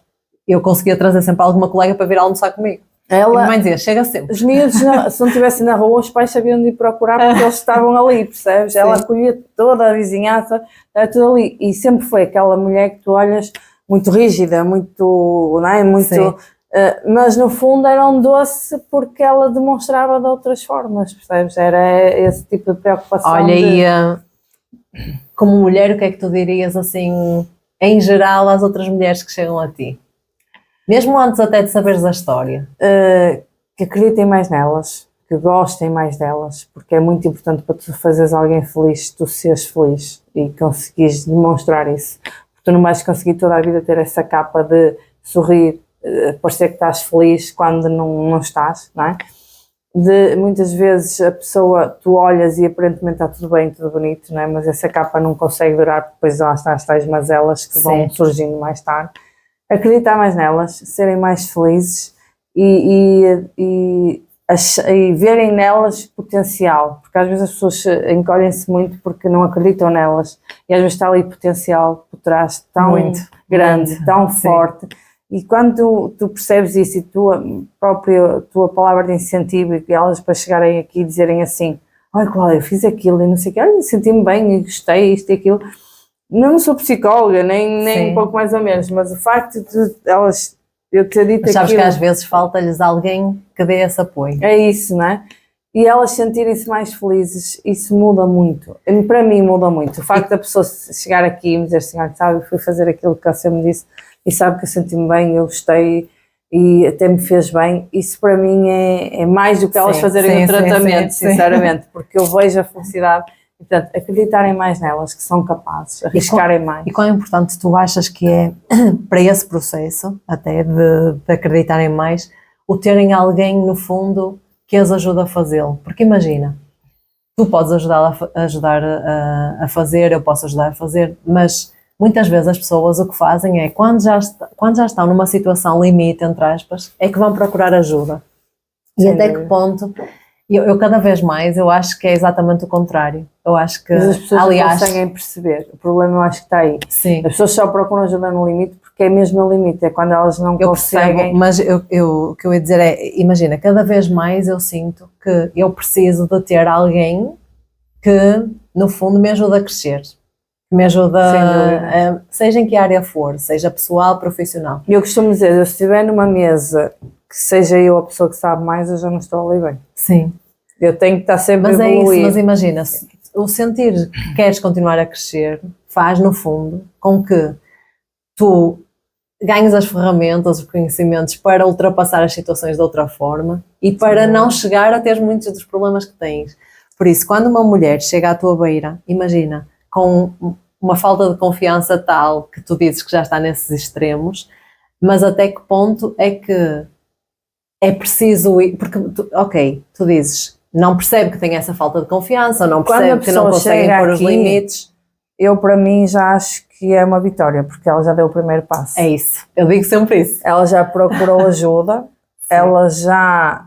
eu conseguia trazer sempre alguma colega para vir almoçar comigo. E a minha mãe dizia, chega sempre. Os miúdos, se não estivessem na rua, os pais sabiam de ir procurar porque eles estavam ali, percebes? Ela acolhia toda a vizinhança, era tudo ali. E sempre foi aquela mulher que tu olhas muito rígida, muito, não é? Muito... mas no fundo era um doce porque ela demonstrava de outras formas, percebes? Era esse tipo de preocupação. Olha, e como mulher, o que é que tu dirias assim... em geral, às outras mulheres que chegam a ti? Mesmo antes até de saberes a história. Que acreditem mais nelas, que gostem mais delas, porque é muito importante para tu fazeres alguém feliz, tu seres feliz e conseguires demonstrar isso. Porque tu não vais conseguir toda a vida ter essa capa de sorrir, parecer que estás feliz quando não estás, não é? Muitas vezes a pessoa, tu olhas e aparentemente está tudo bem, tudo bonito, não é? Mas essa capa não consegue durar, porque depois lá estão as tais mazelas que vão surgindo mais tarde. Acreditar mais nelas, serem mais felizes e verem nelas potencial, porque às vezes as pessoas encolhem-se muito porque não acreditam nelas e às vezes está ali potencial por trás tão grande, tão forte. E quando tu percebes isso e tua palavra de incentivo e elas para chegarem aqui e dizerem assim, olha Cláudia, eu fiz aquilo e não sei o que, olha, senti-me bem e gostei, isto e aquilo. Não sou psicóloga, nem um pouco mais ou menos, mas o facto de elas eu ter dito mas sabes aquilo. Que às vezes falta-lhes alguém que dê esse apoio. É isso, não é? E elas sentirem-se mais felizes, isso muda muito. Para mim muda muito. O facto da pessoa chegar aqui e me dizer assim, sabe, fui fazer aquilo que você me disse e sabe que eu senti-me bem, eu gostei e até me fez bem, isso para mim é mais do que elas fazerem o tratamento, sinceramente, porque eu vejo a felicidade. Portanto, acreditarem mais nelas, que são capazes, arriscarem mais. E quão importante tu achas que é, para esse processo, até de acreditarem mais, o terem alguém, no fundo, que as ajuda a fazê-lo? Porque imagina, tu podes ajudar a fazer, eu posso ajudar a fazer, mas muitas vezes as pessoas o que fazem é, quando já estão numa situação limite, entre aspas, é que vão procurar ajuda. E até que ponto... Eu cada vez mais, eu acho que é exatamente o contrário. Eu acho que, mas as pessoas não conseguem perceber. O problema eu acho que está aí. Sim. As pessoas só procuram ajuda no limite porque é mesmo no limite, é quando elas não conseguem. Percebo, mas o que eu ia dizer é, imagina, cada vez mais eu sinto que eu preciso de ter alguém que, no fundo, me ajuda a crescer. Que me ajuda, seja em que área for, seja pessoal, profissional. Eu costumo dizer, eu se estiver numa mesa que seja eu a pessoa que sabe mais, eu já não estou ali bem. Sim. Eu tenho que estar sempre a evoluir. É isso, mas imagina, o sentir que queres continuar a crescer faz, no fundo, com que tu ganhes as ferramentas, os conhecimentos para ultrapassar as situações de outra forma e para não chegar a ter muitos dos problemas que tens. Por isso, quando uma mulher chega à tua beira, imagina, com uma falta de confiança tal que tu dizes que já está nesses extremos, mas até que ponto é que é preciso ir, porque, tu dizes, não percebe que tem essa falta de confiança, ou não percebe que não conseguem pôr os limites. Eu, para mim, já acho que é uma vitória, porque ela já deu o primeiro passo. É isso, eu digo sempre isso. Ela já procurou ajuda, ela já...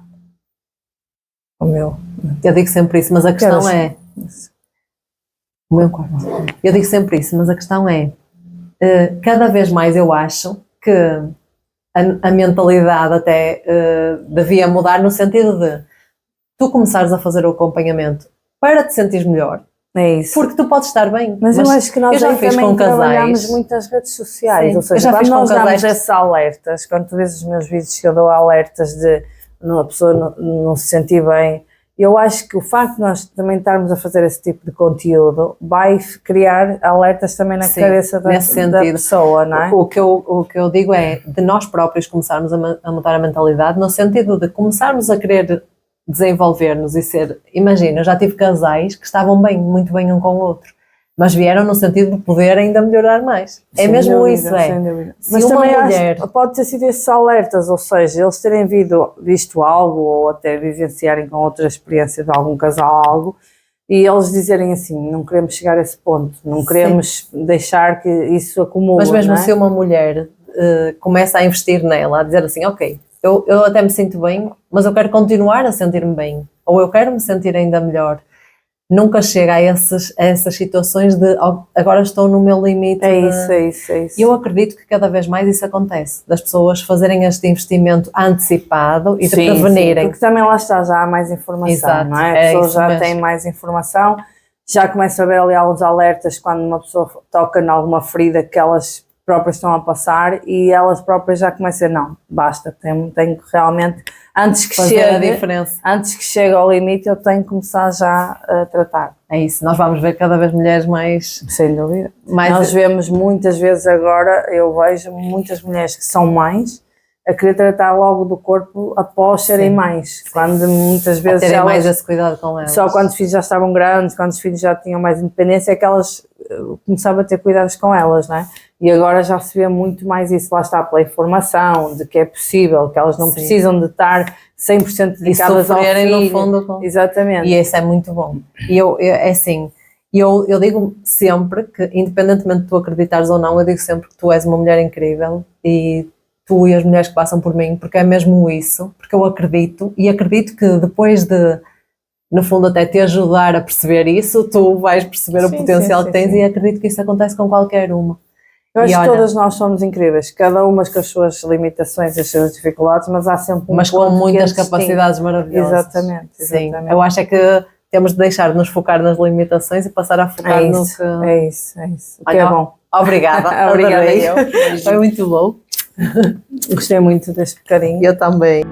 Eu digo sempre isso, mas a questão é... O meu quarto. Eu digo sempre isso, mas a questão é, cada vez mais eu acho que a mentalidade até devia mudar no sentido de tu começares a fazer o acompanhamento para te sentires melhor. É isso. Porque tu podes estar bem. Mas eu acho que nós já também trabalhamos muitas redes sociais. Sim, ou seja, quando nós damos esses alertas, quando tu vês os meus vídeos que eu dou alertas de a pessoa não se sentir bem, eu acho que o facto de nós também estarmos a fazer esse tipo de conteúdo vai criar alertas também na cabeça da pessoa, não é? O que eu digo é de nós próprios começarmos a mudar a mentalidade, no sentido de começarmos a querer desenvolver-nos e ser... Imagina, eu já tive casais que estavam bem, muito bem um com o outro, mas vieram no sentido de poder ainda melhorar mais. É mesmo dúvida, isso, é. Sem dúvida. Mas também acho, pode ter sido esses alertas, ou seja, eles terem visto algo ou até vivenciarem com outra experiência de algum casal algo e eles dizerem assim, não queremos chegar a esse ponto, não queremos deixar que isso acumule. Mas mesmo se uma mulher começa a investir nela, a dizer assim, ok, eu até me sinto bem, mas eu quero continuar a sentir-me bem, ou eu quero me sentir ainda melhor. Nunca chega a essas situações de agora estou no meu limite. É isso. E eu acredito que cada vez mais isso acontece, das pessoas fazerem este investimento antecipado e de prevenirem. Sim, porque também lá está, já há mais informação, exato, não é? A pessoa já tem mais informação, já começa a ver ali alguns alertas quando uma pessoa toca em alguma ferida que elas próprias estão a passar e elas próprias já começam a dizer, não, basta, tenho que realmente, antes que chegue ao limite, eu tenho que começar já a tratar. É isso, nós vamos ver cada vez mulheres mais... Sem dúvida. Nós vemos muitas vezes agora, eu vejo muitas mulheres que são mães a querer tratar logo do corpo após serem mães, quando muitas vezes terem mais esse cuidado com elas. Só quando os filhos já estavam grandes, quando os filhos já tinham mais independência, é que elas começavam a ter cuidados com elas, não é? E agora já se vê muito mais isso, lá está, pela informação, de que é possível, que elas não precisam de estar 100% dedicadas ao filho. No fundo. Exatamente. E isso é muito bom. E eu digo sempre que, independentemente de tu acreditares ou não, eu digo sempre que tu és uma mulher incrível e tu e as mulheres que passam por mim, porque é mesmo isso, porque eu acredito, e acredito que depois de, no fundo, até te ajudar a perceber isso, tu vais perceber o potencial que tens e acredito que isso acontece com qualquer uma. Eu acho que todas nós somos incríveis, cada uma com as suas limitações e as suas dificuldades, mas há sempre mas com muitas capacidades maravilhosas. Exatamente. Sim, eu acho é que temos de deixar de nos focar nas limitações e passar a focar no que... É isso. Olha, que é bom. Obrigada. Obrigada eu. Foi muito bom. Gostei muito deste bocadinho. Eu também.